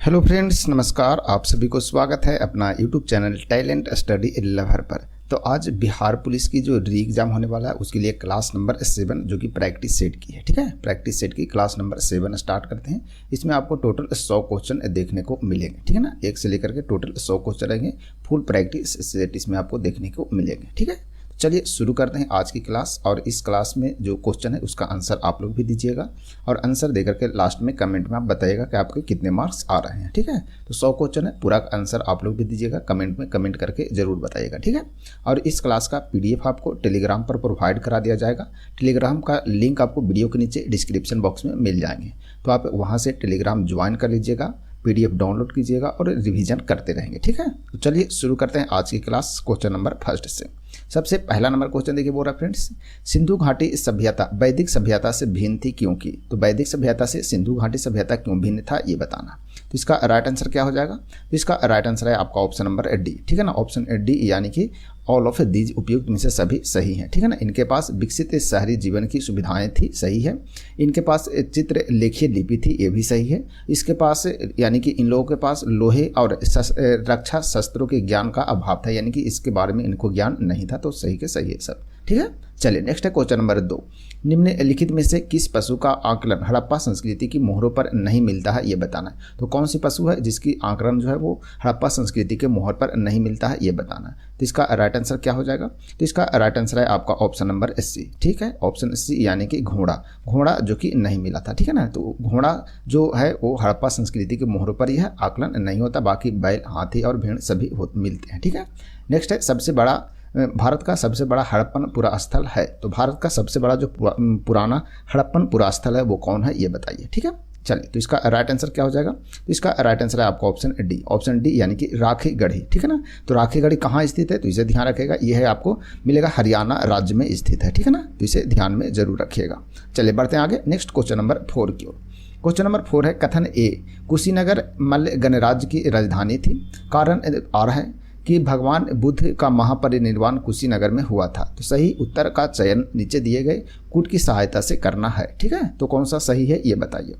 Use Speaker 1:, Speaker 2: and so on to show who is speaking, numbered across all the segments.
Speaker 1: Hello friends, नमस्कार। आप सभी को स्वागत है अपना YouTube channel talent study lover पर। तो आज बिहार पुलिस की जो री एग्ज़ाम होने वाला है उसके लिए क्लास नंबर 7 जो कि प्रैक्टिस सेट की है। ठीक है, प्रैक्टिस सेट की क्लास नंबर 7 स्टार्ट करते हैं। इसमें आपको टोटल 100 क्वेश्चन देखने को मिलेंगे। ठीक है ना, 1 से लेकर के टोटल 100 क्वेश्चन रहेंगे। फुल प्रैक्टिस सेट इसमें आपको देखने को मिलेंगे। ठीक है, चलिए शुरू करते हैं आज की क्लास। और इस क्लास में जो क्वेश्चन है उसका आंसर आप लोग भी दीजिएगा और आंसर देकर के लास्ट में कमेंट में आप बताइएगा कि आपके कितने मार्क्स आ रहे हैं। ठीक है, तो 100 क्वेश्चन है, पूरा आंसर आप लोग भी दीजिएगा, कमेंट में कमेंट करके जरूर बताइएगा। ठीक है, और इस क्लास का PDF आपको टेलीग्राम पर प्रोवाइड करा दिया जाएगा। टेलीग्राम का लिंक आपको वीडियो के नीचे डिस्क्रिप्शन बॉक्स में मिल जाएंगे, तो आप वहाँ से टेलीग्राम ज्वाइन कर लीजिएगा, PDF डाउनलोड कीजिएगा और रिवीजन करते रहेंगे। ठीक है, तो चलिए शुरू करते हैं आज की क्लास क्वेश्चन नंबर फर्स्ट से। सबसे पहला नंबर क्वेश्चन देखिए, बोल रहा फ्रेंड्स, सिंधु घाटी सभ्यता वैदिक सभ्यता से भिन्न थी क्योंकि। तो वैदिक सभ्यता से सिंधु घाटी सभ्यता क्यों भिन्न था ये बताना। तो इसका राइट आंसर क्या हो जाएगा? तो इसका राइट आंसर है आपका ऑप्शन नंबर डी। ठीक है ना, ऑप्शन डी, यानी कि ऑल ऑफ दीज उपयुक्त में से सभी सही हैं। ठीक है ना, इनके पास विकसित शहरी जीवन की सुविधाएं थी, सही है। इनके पास चित्र लेखीय लिपि थी, ये भी सही है। इसके पास यानी कि इन लोगों के पास लोहे और रक्षा शस्त्रों के ज्ञान का अभाव था, यानी कि इसके बारे में इनको ज्ञान नहीं था। तो सही के सही है सब। ठीक है, चलिए नेक्स्ट है क्वेश्चन नंबर 2। निम्नलिखित में से किस पशु का आकलन हड़प्पा संस्कृति की मोहरों पर नहीं मिलता है ये बताना है। तो कौन सी पशु है जिसकी आकलन जो है वो हड़प्पा संस्कृति के मोहर पर नहीं मिलता है ये बताना है। तो इसका राइट आंसर क्या हो जाएगा? तो इसका राइट आंसर है आपका ऑप्शन नंबर सी। ठीक है, ऑप्शन सी, यानी कि घोड़ा। घोड़ा जो कि नहीं मिला था। ठीक है ना, तो घोड़ा जो है वो हड़प्पा संस्कृति के मोहरों पर ही है, आकलन नहीं होता। बाकी बैल, हाथी और भेड़ सभी मिलते हैं। ठीक है, नेक्स्ट है सबसे बड़ा भारत का सबसे बड़ा हड़प्पन पुरास्थल है। तो भारत का सबसे बड़ा जो पुराना हड़प्पन पुरास्थल है वो कौन है ये बताइए। ठीक है, चलिए, तो इसका राइट आंसर क्या हो जाएगा? तो इसका राइट आंसर है आपका ऑप्शन डी। ऑप्शन डी, यानी कि राखीगढ़ी। ठीक है ना, तो राखीगढ़ी कहाँ स्थित है? तो इसे ध्यान रखिएगा, ये है आपको मिलेगा हरियाणा राज्य में स्थित है। ठीक है ना, तो इसे ध्यान में जरूर रखिएगा। चलिए बढ़ते हैं आगे, नेक्स्ट क्वेश्चन नंबर 4 की ओर। क्वेश्चन नंबर 4 है, कथन ए कुशीनगर मल्ल गणराज्य की राजधानी थी। कारण आ रहा है कि भगवान बुद्ध का महापरिनिर्वाण कुशीनगर में हुआ था। तो सही उत्तर का चयन नीचे दिए गए कूट की सहायता से करना है। ठीक है, तो कौन सा सही है ये बताइए।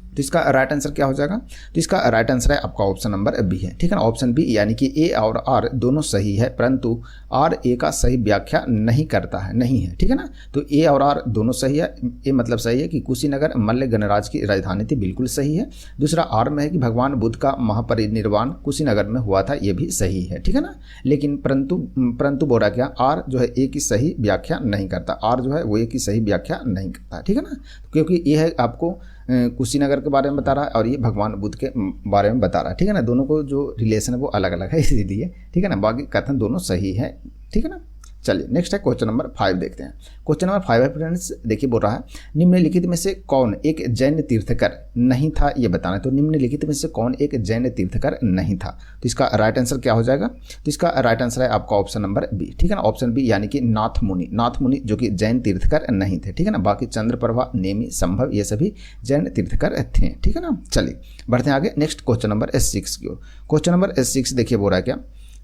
Speaker 1: तो इसका राइट आंसर क्या हो जाएगा? तो इसका राइट आंसर है आपका ऑप्शन नंबर बी है। ठीक है ना, ऑप्शन बी, यानी कि ए और आर दोनों सही है, परंतु आर ए का सही व्याख्या नहीं करता है, नहीं है। ठीक है ना, तो ए और आर दोनों सही है। ए मतलब सही है कि कुशीनगर मल्ल गणराज्य की राजधानी थी, बिल्कुल सही है। दूसरा आर में है कि भगवान बुद्ध का महापरिनिर्वाण कुशीनगर में हुआ था, ये भी सही है। ठीक है ना, लेकिन परंतु बोला क्या, आर जो है ए की सही व्याख्या नहीं करता। आर जो है वो ए की सही व्याख्या नहीं करता। ठीक है ना, क्योंकि ये है आपको कुशीनगर के बारे में बता रहा है और ये भगवान बुद्ध के बारे में बता रहा है। ठीक है ना, दोनों को जो रिलेशन है वो अलग अलग है इसीलिए। ठीक है ना, बाकी कथन दोनों सही है। ठीक है ना, चलिए नेक्स्ट है क्वेश्चन नंबर 5 देखते हैं। क्वेश्चन नंबर 5 है फ्रेंड्स, देखिए बोल रहा है, निम्नलिखित में से कौन एक जैन तीर्थकर नहीं था ये बताना है। तो निम्नलिखित में से कौन एक जैन तीर्थकर नहीं था? तो इसका राइट आंसर क्या हो जाएगा? तो इसका राइट आंसर है आपका ऑप्शन नंबर बी। ठीक है ना, ऑप्शन बी, यानी कि नाथ मुनि। नाथ मुनि जो कि जैन तीर्थकर नहीं थे। ठीक है ना, बाकी चंद्रप्रभा, नेमि, संभव ये सभी जैन तीर्थकर थे। ठीक है ना, चलिए बढ़ते हैं आगे, नेक्स्ट क्वेश्चन नंबर 6 की ओर। क्वेश्चन नंबर 6 देखिए बोल रहा है क्या,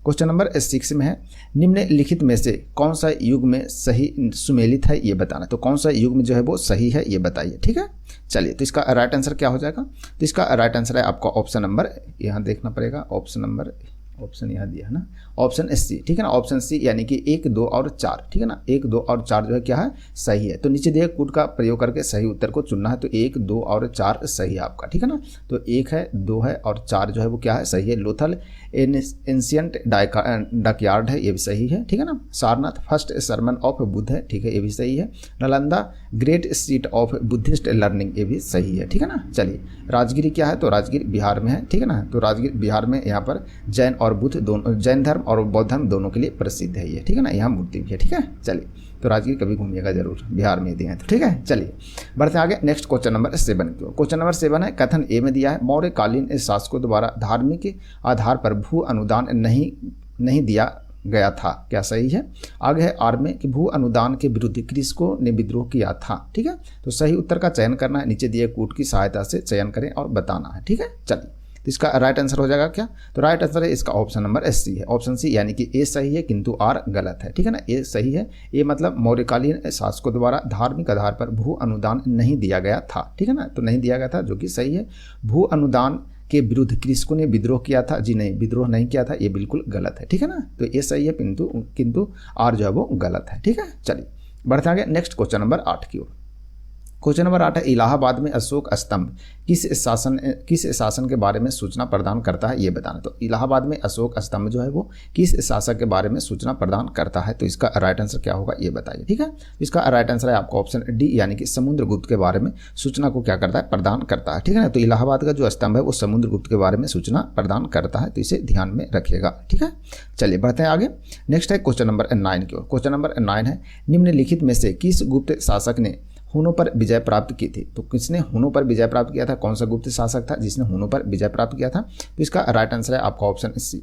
Speaker 1: क्वेश्चन नंबर 6 में है, निम्नलिखित में से कौन सा युग में सही सुमेलित है ये बताना। तो कौन सा युग में जो है वो सही है ये बताइए। ठीक है, चलिए, तो इसका राइट आंसर क्या हो जाएगा? तो इसका राइट आंसर है आपका ऑप्शन नंबर, यहाँ देखना पड़ेगा, ऑप्शन यहाँ दिया है ना, ऑप्शन सी। ठीक है ना, ऑप्शन सी, यानी कि 1, 2 और 4। ठीक है ना, 1, 2 और 4 जो है क्या है, सही है। तो नीचे दिए कूट का प्रयोग करके सही उत्तर को चुनना है। तो 1, 2 और 4 सही है आपका। ठीक है ना, तो 1 है, 2 है और 4 जो है वो क्या है, सही है। लोथल एंशियंट डकयार्ड है, ये भी सही है। ठीक है ना, Sarnath first sermon of Buddha है, ठीक है, ये भी सही है। Nalanda great seat of Buddhist learning, ये भी सही है। ठीक है ना, चलिए, राजगिरी क्या है? तो राजगिरी बिहार में है। ठीक है ना, तो राजगिरी बिहार में, यहाँ पर जैन और बुद्ध दोनों, जैन धर्म और बौद्ध धर्म दोनों के लिए प्रसिद्ध है ये। ठीक है ना, यहाँ मूर्ति भी है। ठीक है, चलिए, तो राजगीर कभी घूमिएगा जरूर, बिहार में दिए हैं तो। ठीक है, चलिए बढ़ते आगे, नेक्स्ट क्वेश्चन नंबर 7 की ओर। क्वेश्चन नंबर 7 है, कथन ए में दिया है, मौर्यकालीन शासकों द्वारा धार्मिक आधार पर भू अनुदान नहीं दिया गया था, क्या सही है? आगे है आर में कि भू अनुदान के विरुद्ध कृषकों ने विद्रोह किया था। ठीक है, तो सही उत्तर का चयन करना है, नीचे दिए कूट की सहायता से चयन करें और बताना है। ठीक है, चलिए, तो इसका राइट आंसर हो जाएगा क्या? तो राइट आंसर है इसका ऑप्शन नंबर सी है। ऑप्शन सी, यानी कि ए सही है किंतु आर गलत है। ठीक है ना, ए सही है। ए मतलब मौर्यकालीन शासकों द्वारा धार्मिक आधार पर भू अनुदान नहीं दिया गया था। ठीक है ना, तो नहीं दिया गया था जो कि सही है। भू अनुदान के विरुद्ध कृषकों ने विद्रोह किया था। जी नहीं, विद्रोह नहीं किया था, ये बिल्कुल गलत है, ठीक है ना। तो ये सही है, किंतु आर जो है वो गलत है, ठीक है। चलिए बढ़ते आगे नेक्स्ट क्वेश्चन नंबर 8 की ओर। क्वेश्चन नंबर 8 है, इलाहाबाद में अशोक स्तंभ किस शासन के बारे में सूचना प्रदान करता है, ये बताना। तो इलाहाबाद में अशोक स्तंभ जो है वो किस शासक के बारे में सूचना प्रदान करता है, तो इसका राइट आंसर क्या होगा ये बताइए, ठीक है। इसका राइट आंसर है आपका ऑप्शन डी, यानी कि समुद्रगुप्त के बारे में सूचना को क्या करता है, प्रदान करता है, ठीक है ना। तो इलाहाबाद का जो स्तंभ है वो समुद्रगुप्त के बारे में सूचना प्रदान करता है, तो इसे ध्यान में रखिएगा, ठीक है। चलिए बढ़ते हैं आगे। नेक्स्ट है क्वेश्चन नंबर 9 की ओर। क्वेश्चन नंबर 9 है, निम्नलिखित में से किस गुप्त शासक ने हुनों पर विजय प्राप्त की थी। तो किसने हुनों पर विजय प्राप्त किया था, कौन सा गुप्त शासक था जिसने हुनों पर विजय प्राप्त किया था। तो इसका राइट आंसर है आपका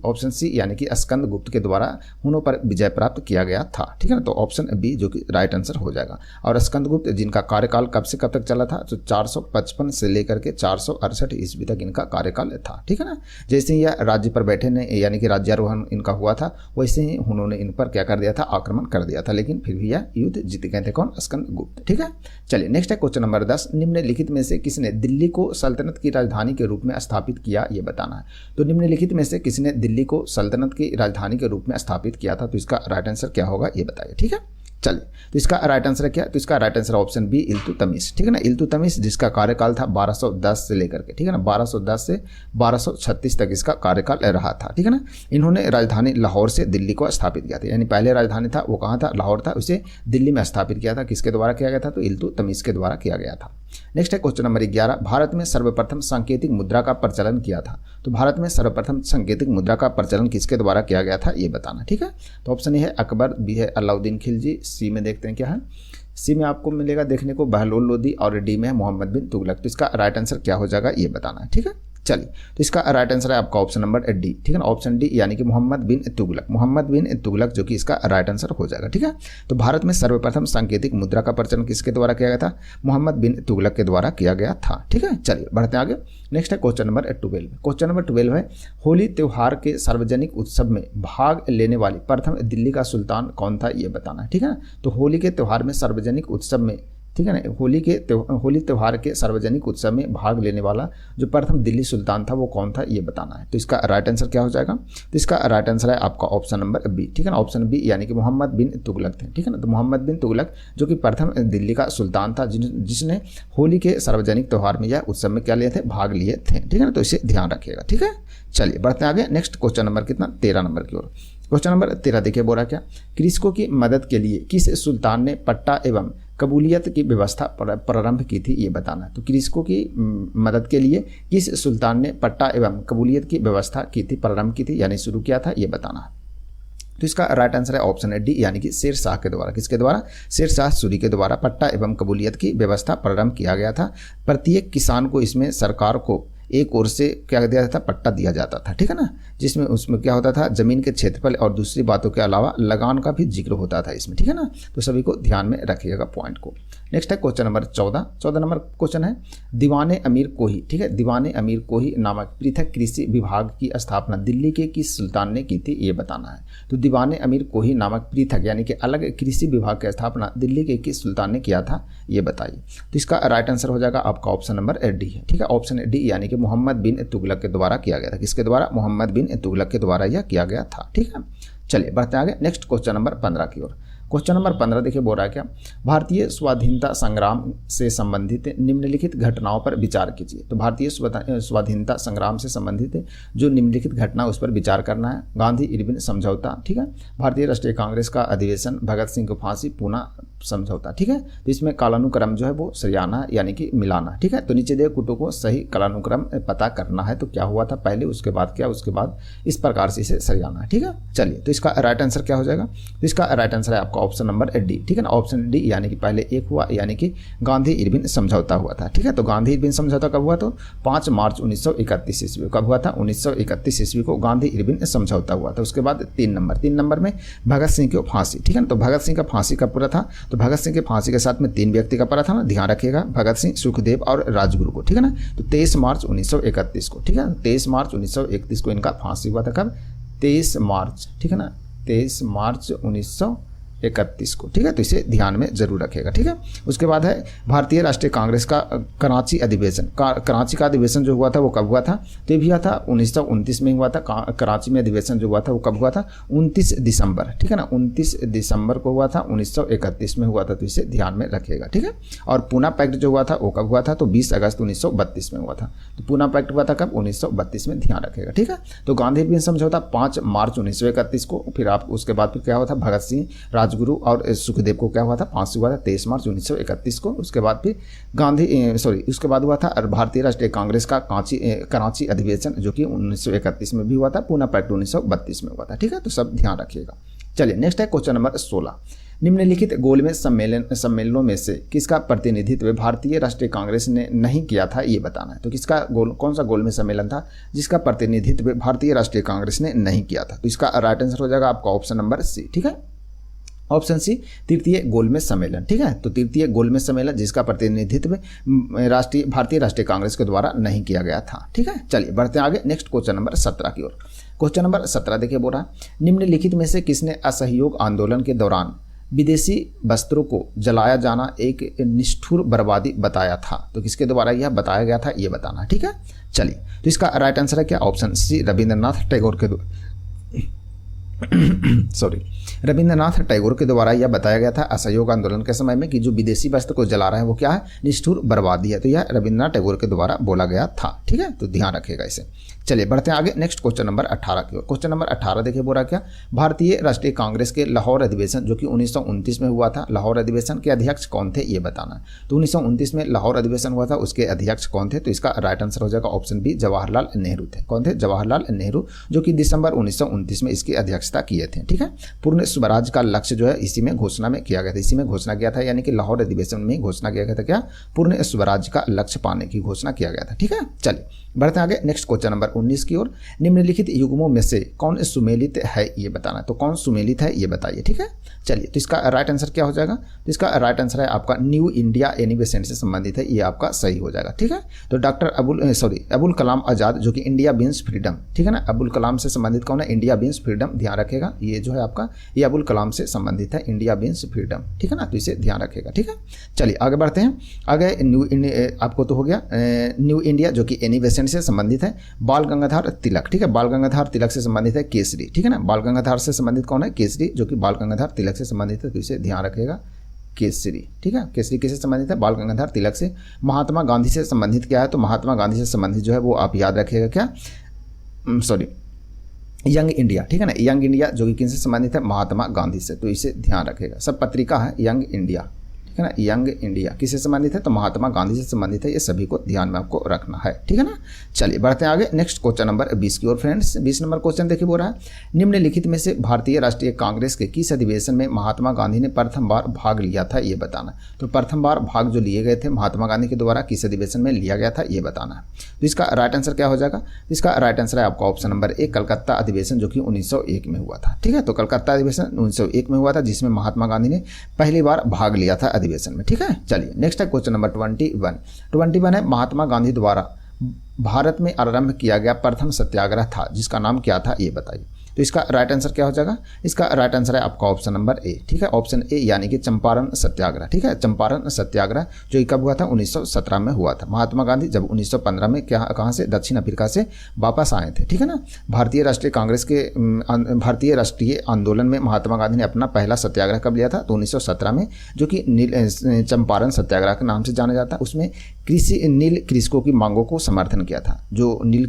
Speaker 1: ऑप्शन सी, यानी कि स्कंद गुप्त के द्वारा हुनों पर विजय प्राप्त किया गया था, ठीक है ना। तो ऑप्शन बी जो कि राइट आंसर हो जाएगा। और स्कंद गुप्त जिनका कार्यकाल कब से कब तक चला था, तो 455 से लेकर के 468 ईस्वी तक इनका कार्यकाल था, ठीक है ना। जैसे ही यह राज्य पर बैठे ने, यानी कि राज्यारोहण इनका हुआ था, वैसे ही उन्होंने इन पर क्या कर दिया था, आक्रमण कर दिया था, लेकिन फिर भी यह युद्ध जीत गए थे, कौन, स्कंद गुप्त, ठीक है। चलिए नेक्स्ट है क्वेश्चन नंबर 10, निम्नलिखित में से किसने दिल्ली को सल्तनत की राजधानी के रूप में स्थापित किया, ये बताना है। तो निम्नलिखित में से किसने दिल्ली को सल्तनत की राजधानी के रूप में स्थापित किया था, तो इसका राइट आंसर क्या होगा ये बताइए, ठीक है। चलिए तो इसका राइट आंसर है क्या, तो इसका right answer option B, Iltutmish, ठीक है ना। इल्तुतमिश जिसका कार्यकाल था 1210 से लेकर के, ठीक है ना, 1210 से 1236 तक इसका कार्यकाल रहा था, ठीक है ना। इन्होंने राजधानी लाहौर से दिल्ली को स्थापित किया था, यानी पहले राजधानी था वो कहाँ था, लाहौर था, उसे दिल्ली में स्थापित किया था, किसके द्वारा किया गया था, तो इल्तुतमिश के द्वारा किया गया था। नेक्स्ट है क्वेश्चन नंबर 11, भारत में सर्वप्रथम सांकेतिक मुद्रा का प्रचलन किया था। तो भारत में सर्वप्रथम सांकेतिक मुद्रा का प्रचलन किसके द्वारा किया गया था, ये बताना, ठीक है। तो ऑप्शन ए है अकबर, बी है अलाउद्दीन खिलजी, सी में देखते हैं क्या है, सी में आपको मिलेगा देखने को बहलोल लोदी, और डी में है मोहम्मद बिन तुगलक। तो इसका राइट आंसर क्या हो जाएगा ये बताना है, ठीक है। चलिए तो इसका राइट आंसर है आपका ऑप्शन नंबर डी, ठीक है ना, ऑप्शन डी, यानी कि मोहम्मद बिन तुगलक, मोहम्मद बिन तुगलक जो कि इसका राइट आंसर हो जाएगा, ठीक है। तो भारत में सर्वप्रथम सांकेतिक मुद्रा का प्रचलन किसके द्वारा किया गया था, मोहम्मद बिन तुगलक के द्वारा किया गया था, ठीक है। चलिए बढ़ते आगे। नेक्स्ट है क्वेश्चन नंबर 12। क्वेश्चन नंबर 12 है, होली त्यौहार के सार्वजनिक उत्सव में भाग लेने वाली प्रथम दिल्ली का सुल्तान कौन था, ये बताना है, ठीक है ना। तो होली के त्यौहार में सार्वजनिक उत्सव में, ठीक है ना, होली त्यौहार के सार्वजनिक उत्सव में भाग लेने वाला जो प्रथम दिल्ली सुल्तान था वो कौन था, ये बताना है। तो इसका राइट आंसर क्या हो जाएगा, तो इसका राइट आंसर है आपका ऑप्शन नंबर बी, ठीक है ना, ऑप्शन बी, यानी कि मोहम्मद बिन तुगलक थे, ठीक है ना। तो मोहम्मद बिन तुगलक जो कि प्रथम दिल्ली का सुल्तान था जिसने होली के सार्वजनिक त्यौहार में या उत्सव में क्या लिए थे, भाग लिए थे, ठीक है ना। तो इसे ध्यान रखिएगा, ठीक है। चलिए बढ़ते आगे। नेक्स्ट क्वेश्चन नंबर कितना, 13 नंबर की ओर। क्वेश्चन नंबर 13 देखिए, बोला क्या, कृषकों की मदद के लिए किस सुल्तान ने पट्टा एवं कबूलियत की व्यवस्था प्रारंभ की थी, ये बताना है। तो कृषकों की मदद के लिए किस सुल्तान ने पट्टा एवं कबूलियत की व्यवस्था की थी, प्रारंभ की थी, यानी शुरू किया था, ये बताना है। तो इसका राइट आंसर है ऑप्शन डी, यानी कि शेर शाह के द्वारा, किसके द्वारा, शेर शाह सूरी के द्वारा पट्टा एवं कबूलियत की व्यवस्था प्रारंभ किया गया था। प्रत्येक किसान को इसमें सरकार को एक ओर से क्या दिया जाता था, पट्टा दिया जाता था, ठीक है ना, जिसमें उसमें क्या होता था, जमीन के क्षेत्रफल और दूसरी बातों के अलावा लगान का भी जिक्र होता था इसमें, ठीक है ना। तो सभी को ध्यान में रखिएगा पॉइंट को। नेक्स्ट है क्वेश्चन नंबर 14 नंबर क्वेश्चन है, दीवाने अमीर कोही, ठीक है, दीवाने अमीर कोही नामक पृथक कृषि विभाग की स्थापना दिल्ली के किस सुल्तान ने की थी, ये बताना है। तो दीवाने अमीर कोही नामक पृथक यानी कि अलग कृषि विभाग की स्थापना दिल्ली के किस सुल्तान ने किया था, ये बताइए। तो इसका राइट आंसर हो जाएगा आपका ऑप्शन नंबर डी है, ठीक है, ऑप्शन डी, यानी कि मोहम्मद बिन तुगलक के द्वारा किया गया था, किसके द्वारा, मोहम्मद बिन तुगलक के द्वारा यह किया गया था, ठीक है। चलिए बढ़ते आगे। नेक्स्ट क्वेश्चन नंबर 15 की ओर। क्वेश्चन नंबर 15 देखिए, बोल रहा है क्या, भारतीय स्वाधीनता संग्राम से संबंधित निम्नलिखित घटनाओं पर विचार कीजिए। तो भारतीय स्वाधीनता संग्राम से संबंधित जो निम्नलिखित घटना उस पर विचार करना है। गांधी इरविन समझौता, ठीक है, भारतीय राष्ट्रीय कांग्रेस का अधिवेशन, भगत सिंह को फांसी, पूना समझौता, ठीक है। तो इसमें कालानुक्रम जो है वो सरियाना यानी कि मिलाना, ठीक है। तो नीचे दिए कुटों को सही कालानुक्रम पता करना है, तो क्या हुआ था पहले, उसके बाद क्या, उसके बाद इस प्रकार से इसे सरियाना है, ठीक है। चलिए तो इसका राइट आंसर क्या हो जाएगा, तो इसका राइट आंसर है आपका ऑप्शन नंबर डी, ठीक है ना, ऑप्शन डी, यानी कि पहले एक हुआ, यानी कि गांधी इरविन समझौता हुआ था, ठीक है। तो गांधी इरविन समझौता कब हुआ, तो 5 मार्च 1931 ईस्वी कब हुआ था, 1931 ईस्वी को गांधी इरविन समझौता हुआ था। उसके बाद 3 नंबर में भगत सिंह की फांसी, ठीक है ना। तो भगत सिंह का फांसी कब पूरा था, तो भगत सिंह के फांसी के साथ में 3 व्यक्ति का पड़ा था ना, ध्यान रखिएगा, भगत सिंह, सुखदेव और राजगुरु को, ठीक है ना। तो 23 मार्च 1931 को, ठीक है, 23 मार्च 1931 को इनका फांसी हुआ था, कब, 23 मार्च, ठीक है ना, 23 मार्च 1931 1931 को, ठीक है। तो इसे ध्यान में जरूर रखिएगा, ठीक है। उसके बाद है भारतीय राष्ट्रीय कांग्रेस का कराची अधिवेशन। कराची का अधिवेशन जो हुआ था वो कब हुआ था? तो ये भी हुआ था 1929 में हुआ था। कराची में अधिवेशन जो हुआ था वो कब हुआ था? 29 दिसंबर, ठीक है ना, 29 दिसंबर को हुआ था, 1931 में हुआ था। तो इसे ध्यान में रखिएगा, ठीक है। और पूना पैक्ट जो हुआ था वो कब हुआ था? तो 20 अगस्त 1932 में हुआ था। तो पूना पैक्ट हुआ था कब? 1932 में, ध्यान रखिएगा, ठीक है। तो गांधी अभियान समझौता 5 मार्च 1931 को। फिर आप उसके बाद फिर क्या हुआ था? भगत सिंह, राजगुरु और सुखदेव को क्या हुआ था? फांसी हुआ था 23 मार्च 1931 को। उसके बाद फिर उसके बाद हुआ था भारतीय राष्ट्रीय कांग्रेस का कराची अधिवेशन, जो कि 1931 में भी हुआ था। पूना पैक्ट 1932 में हुआ था, ठीक है। तो सब ध्यान रखिएगा। चलिए नेक्स्ट है क्वेश्चन नंबर 16। निम्नलिखित गोलमेज सम्मेलनों में से किसका प्रतिनिधित्व भारतीय राष्ट्रीय कांग्रेस ने नहीं किया था, ये बताना है। तो किसका कौन सा गोलमेज सम्मेलन था जिसका प्रतिनिधित्व भारतीय राष्ट्रीय कांग्रेस ने नहीं किया था? तो इसका राइट आंसर हो जाएगा आपका ऑप्शन नंबर सी, ठीक है। ऑप्शन सी, तृतीय गोलमेज सम्मेलन, ठीक है। तो तृतीय गोलमेज सम्मेलन जिसका प्रतिनिधित्व भारतीय राष्ट्रीय कांग्रेस के द्वारा नहीं किया गया था, ठीक है। चलिए बढ़ते हैं आगे नेक्स्ट क्वेश्चन नंबर 17 की ओर। क्वेश्चन नंबर 17 देखिए, बोल रहा है निम्नलिखित में से किसने असहयोग आंदोलन के दौरान विदेशी वस्त्रों को जलाया जाना एक निष्ठुर बर्बादी बताया था? तो किसके द्वारा यह बताया गया था, ये बताना, ठीक है। चलिए तो इसका राइट आंसर है क्या? ऑप्शन सी, रविंद्रनाथ टैगोर के रविंद्रनाथ टैगोर के द्वारा यह बताया गया था असहयोग आंदोलन के समय में कि जो विदेशी वस्त्र को जला रहे हैं वो क्या है? निष्ठुर बर्बादी है। तो यह रविंद्रनाथ टैगोर के द्वारा बोला गया था, ठीक है। तो ध्यान रखिएगा इसे। चलिए बढ़ते हैं आगे नेक्स्ट क्वेश्चन नंबर 18 की ओर। क्वेश्चन नंबर 18 देखिए, बोला क्या? भारतीय राष्ट्रीय कांग्रेस के लाहौर अधिवेशन जो कि 1929 में हुआ था, लाहौर अधिवेशन के अध्यक्ष कौन थे, ये बताना है। तो 1929 में लाहौर अधिवेशन हुआ था, उसके अध्यक्ष कौन थे? तो इसका राइट आंसर हो जाएगा ऑप्शन बी, जवाहरलाल नेहरू थे। कौन थे? जवाहरलाल नेहरू, जो कि दिसंबर 1929 में इसकी अध्यक्षता किए थे, ठीक है। पूर्ण स्वराज का लक्ष्य जो है इसी में घोषणा में किया गया था, इसी में घोषणा किया था, यानी कि लाहौर अधिवेशन में घोषणा किया गया था क्या? पूर्ण स्वराज का लक्ष्य पाने की घोषणा किया गया था, ठीक है। चलिए बढ़ते हैं आगे नेक्स्ट क्वेश्चन नंबर 19 की ओर। निम्नलिखित युग्मों में से कौन सुमेलित है, ये बताना। तो कौन सुमेलित है ये बताइए, ठीक है। चलिए तो इसका राइट आंसर क्या हो जाएगा? तो इसका राइट आंसर है आपका न्यू इंडिया एनिवेसेंट से संबंधित है, ये आपका सही हो जाएगा, ठीक है। तो डॉक्टर अबुल कलाम आज़ाद जो कि इंडिया बीन्स फ्रीडम, ठीक है ना, अबुल कलाम से संबंधित कौन है? इंडिया बीन्स फ्रीडम, ध्यान रखेगा। ये जो है आपका ये अबुल कलाम से संबंधित है, इंडिया बीन्स फ्रीडम, ठीक है ना। तो इसे ध्यान रखेगा, ठीक है। चलिए आगे बढ़ते हैं। आगे आपको तो हो गया न्यू इंडिया जो कि एनिवेसेंट से संबंधित है। बाल गंगाधर तिलक, ठीक है, बाल गंगाधर तिलक से संबंधित है केसरी, ठीक है ना। बाल गंगाधर से संबंधित कौन है? केसरी, जो कि बाल गंगाधर तिलक से संबंधित है। तो इसे ध्यान रखेगा, केसरी, ठीक है। केसरी किससे संबंधित है? बाल गंगाधर तिलक से। महात्मा गांधी से संबंधित क्या है? तो महात्मा गांधी से संबंधित जो है वो आप याद रखिएगा क्या? यंग इंडिया, ठीक है ना, यंग इंडिया जो कि किनसे संबंधित है? महात्मा गांधी से। तो इसे ध्यान रखेगा। सब पत्रिका है यंग इंडिया, ठीक है ना। यंग इंडिया किससे संबंधित है? तो महात्मा गांधी से संबंधित है। ये सभी को ध्यान में आपको रखना है, ठीक है ना। चलिए बढ़ते हैं आगे नेक्स्ट क्वेश्चन नंबर 20 की ओर। फ्रेंड्स 20 नंबर क्वेश्चन देखिए, बोल रहा है निम्नलिखित में से भारतीय राष्ट्रीय कांग्रेस के किस अधिवेशन में महात्मा गांधी ने प्रथम बार भाग लिया था, ये बताना। तो प्रथम बार भाग जो लिए गए थे महात्मा गांधी के द्वारा किस अधिवेशन में लिया गया था, ये बताना है। तो इसका राइट आंसर क्या हो जाएगा? इसका राइट आंसर है आपका ऑप्शन नंबर ए, कलकत्ता अधिवेशन जो कि 1901 में हुआ था, ठीक है। तो कलकत्ता अधिवेशन 1901 में हुआ था, जिसमें महात्मा गांधी ने पहली बार भाग लिया था अधिवेशन में, ठीक है। चलिए नेक्स्ट है क्वेश्चन नंबर 21 है महात्मा गांधी द्वारा भारत में आरंभ किया गया प्रथम सत्याग्रह था जिसका नाम क्या था, ये बताइए। तो इसका राइट आंसर क्या हो जाएगा? इसका राइट आंसर है आपका ऑप्शन नंबर ए, ठीक है, ऑप्शन ए, यानी कि चंपारण सत्याग्रह, ठीक है। चंपारण सत्याग्रह जो कब हुआ था? 1917 में हुआ था। महात्मा गांधी जब 1915 में कहाँ से? दक्षिण अफ्रीका से वापस आए थे, ठीक है ना। भारतीय राष्ट्रीय आंदोलन में महात्मा गांधी ने अपना पहला सत्याग्रह कब लिया था? तो 1917 में, जो कि चंपारण सत्याग्रह के नाम से जाना जाता है। उसमें नील कृषकों की मांगों को समर्थन किया था। जो नील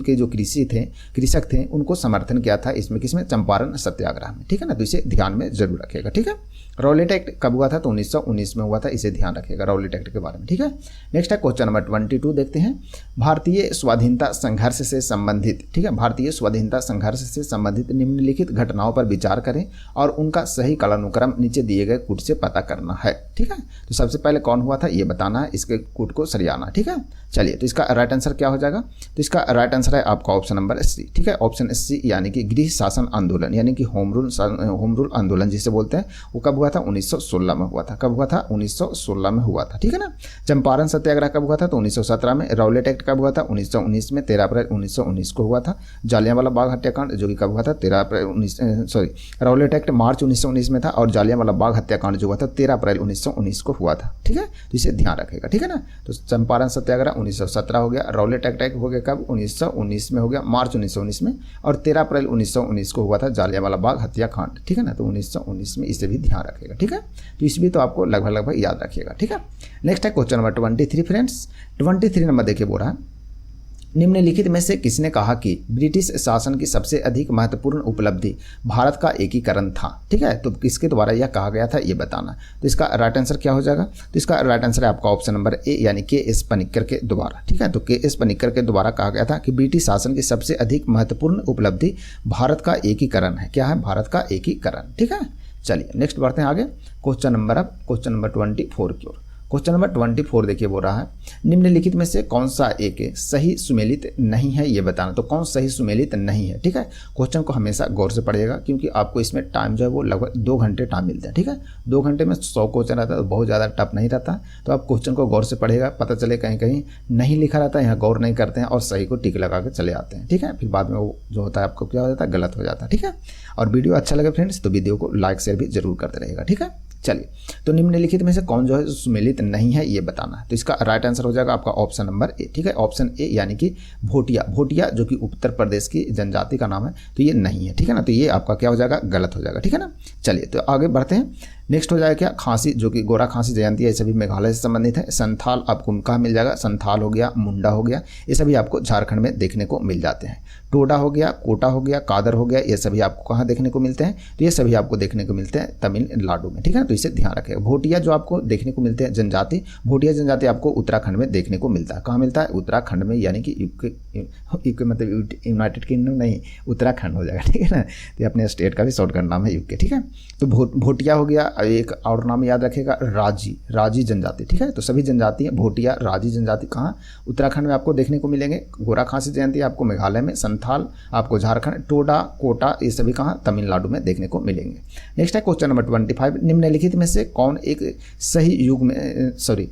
Speaker 1: के जो कृषक थे उनको समर्थन किया था इसमें, किसमें? चंपारण सत्याग्रह में, ठीक है ना। तो इसे ध्यान में जरूर रखिएगा, ठीक है। रॉलेट एक्ट कब हुआ था? तो 1919 में हुआ था, इसे ध्यान रखिएगा रॉलेट एक्ट के बारे में, ठीक है। नेक्स्ट है क्वेश्चन नंबर 22 देखते हैं। भारतीय स्वाधीनता संघर्ष से संबंधित, ठीक है, भारतीय स्वाधीनता संघर्ष से संबंधित निम्नलिखित घटनाओं पर विचार करें और उनका सही कालानुक्रम नीचे दिए गए कूट से पता करना है, ठीक है। तो सबसे पहले कौन हुआ था ये बताना है, इसके कूट को सरियाना, ठीक है। चलिए, तो इसका राइट आंसर क्या हो जाएगा? तो इसका राइट आंसर है आपका ऑप्शन नंबर सी, ठीक है। ऑप्शन सी यानी कि गृह शासन आंदोलन यानी कि होम रूल आंदोलन जिसे बोलते हैं, वो कब हुआ था? 1916 में हुआ था। कब हुआ था? 1916 में हुआ था, ठीक है ना। चंपारण सत्याग्रह कब हुआ था? तो 1917 में। रौलेट एक्ट कब हुआ था? 1919 में, 13 अप्रैल 1919 को हुआ था। जालियांवाला बाग हत्याकांड जो कि कब हुआ था? 13 अप्रैल रौलेट एक्ट मार्च 1919 में था और जालियांवाला बाग हत्याकांड जो हुआ था 13 अप्रैल 1919 को हुआ था, ठीक है। तो इसे ध्यान रखेगा, ठीक है ना। तो चंपारण सत्याग्रह 1917 हो गया, रौलेट एक्ट हो गया कब? 1919 में हो गया, मार्च 1919 में, और 13 अप्रैल 1919 को हुआ था जालियांवाला बाग हत्याकांड, ठीक है ना। तो 1919 में, इसे भी ध्यान रखेगा, ठीक है। तो इस भी तो आपको लगभग याद रखिएगा, ठीक है। नेक्स्ट है क्वेश्चन नंबर 23 फ्रेंड्स। 23 नंबर देखिए, बोल रहा है निम्नलिखित में से किसने कहा कि ब्रिटिश शासन की सबसे अधिक महत्वपूर्ण उपलब्धि भारत का एकीकरण था, ठीक है। तो किसके द्वारा यह कहा गया था ये बताना। तो इसका राइट आंसर क्या हो जाएगा? तो इसका राइट आंसर है आपका ऑप्शन नंबर ए यानी के.एस. पनिक्कर के द्वारा, ठीक है। तो के.एस. पनिक्कर के द्वारा कहा गया था कि ब्रिटिश शासन की सबसे अधिक महत्वपूर्ण उपलब्धि भारत का एकीकरण है। क्या है? भारत का एकीकरण, ठीक है। चलिए नेक्स्ट बढ़ते हैं आगे। क्वेश्चन नंबर 24 की ओर। क्वेश्चन नंबर 24 देखिए, बोल रहा है निम्नलिखित में से कौन सा एक सही सुमेलित नहीं है ये बताना। तो कौन सही सुमेलित नहीं है, ठीक है। क्वेश्चन को हमेशा गौर से पढ़िएगा क्योंकि आपको इसमें टाइम जो है वो लगभग 2 घंटे टाइम मिलते हैं, ठीक है। 2 घंटे में 100 क्वेश्चन रहता है तो बहुत ज़्यादा टफ नहीं रहता। तो आप क्वेश्चन को गौर से पढ़िएगा, पता चले कहीं कहीं नहीं लिखा रहता है, यहाँ गौर नहीं करते हैं और सही को टिक लगा के चले आते हैं, ठीक है। फिर बाद में वो जो होता है आपको क्या हो जाता है? गलत हो जाता है, ठीक है। और वीडियो अच्छा लगे फ्रेंड्स तो वीडियो को लाइक शेयर भी जरूर करते रहेगा, ठीक है। चलिए, तो निम्नलिखित में से कौन जो है सुमेलित नहीं है ये बताना है। तो इसका राइट आंसर हो जाएगा आपका ऑप्शन नंबर ए, ठीक है। ऑप्शन ए यानी कि भोटिया। भोटिया जो कि उत्तर प्रदेश की जनजाति का नाम है, तो ये नहीं है, ठीक है ना। तो ये आपका क्या हो जाएगा? गलत हो जाएगा, ठीक है ना। चलिए, तो आगे बढ़ते हैं। नेक्स्ट हो जाएगा क्या? खांसी जो कि गोरा खांसी जयंती है, ये सभी मेघालय से संबंधित है। संथाल आपको कहाँ मिल जाएगा? संथाल हो गया, मुंडा हो गया, ये सभी आपको झारखंड में देखने को मिल जाते हैं। टोडा हो गया, कोटा हो गया, कादर हो गया, ये सभी आपको कहाँ देखने को मिलते हैं? तो ये सभी आपको देखने को मिलते हैं तमिलनाडु में, ठीक है ना। तो इसे ध्यान रखेगा। भोटिया जो आपको देखने को मिलते हैं जनजाति, भोटिया जनजाति आपको उत्तराखंड में देखने को मिलता है। कहाँ मिलता है? उत्तराखंड में, यानी कि यूके मतलब यूनाइटेड किंगडम नहीं, उत्तराखंड हो जाएगा, ठीक है ना। तो अपने स्टेट का भी शॉर्टकट नाम है यूके, ठीक है। तो भोटिया हो गया, एक और नाम याद रखेगा राजी जनजाति, ठीक है। तो सभी जनजाति है, भोटिया राजी जनजाति कहाँ? उत्तराखंड में आपको देखने को मिलेंगे। गोरा खांसी जयंती आपको मेघालय में, संथाल आपको झारखंड, टोडा कोटा ये सभी कहाँ? तमिलनाडु में देखने को मिलेंगे। नेक्स्ट है क्वेश्चन नंबर 25। निम्नलिखित में से कौन एक सही युग में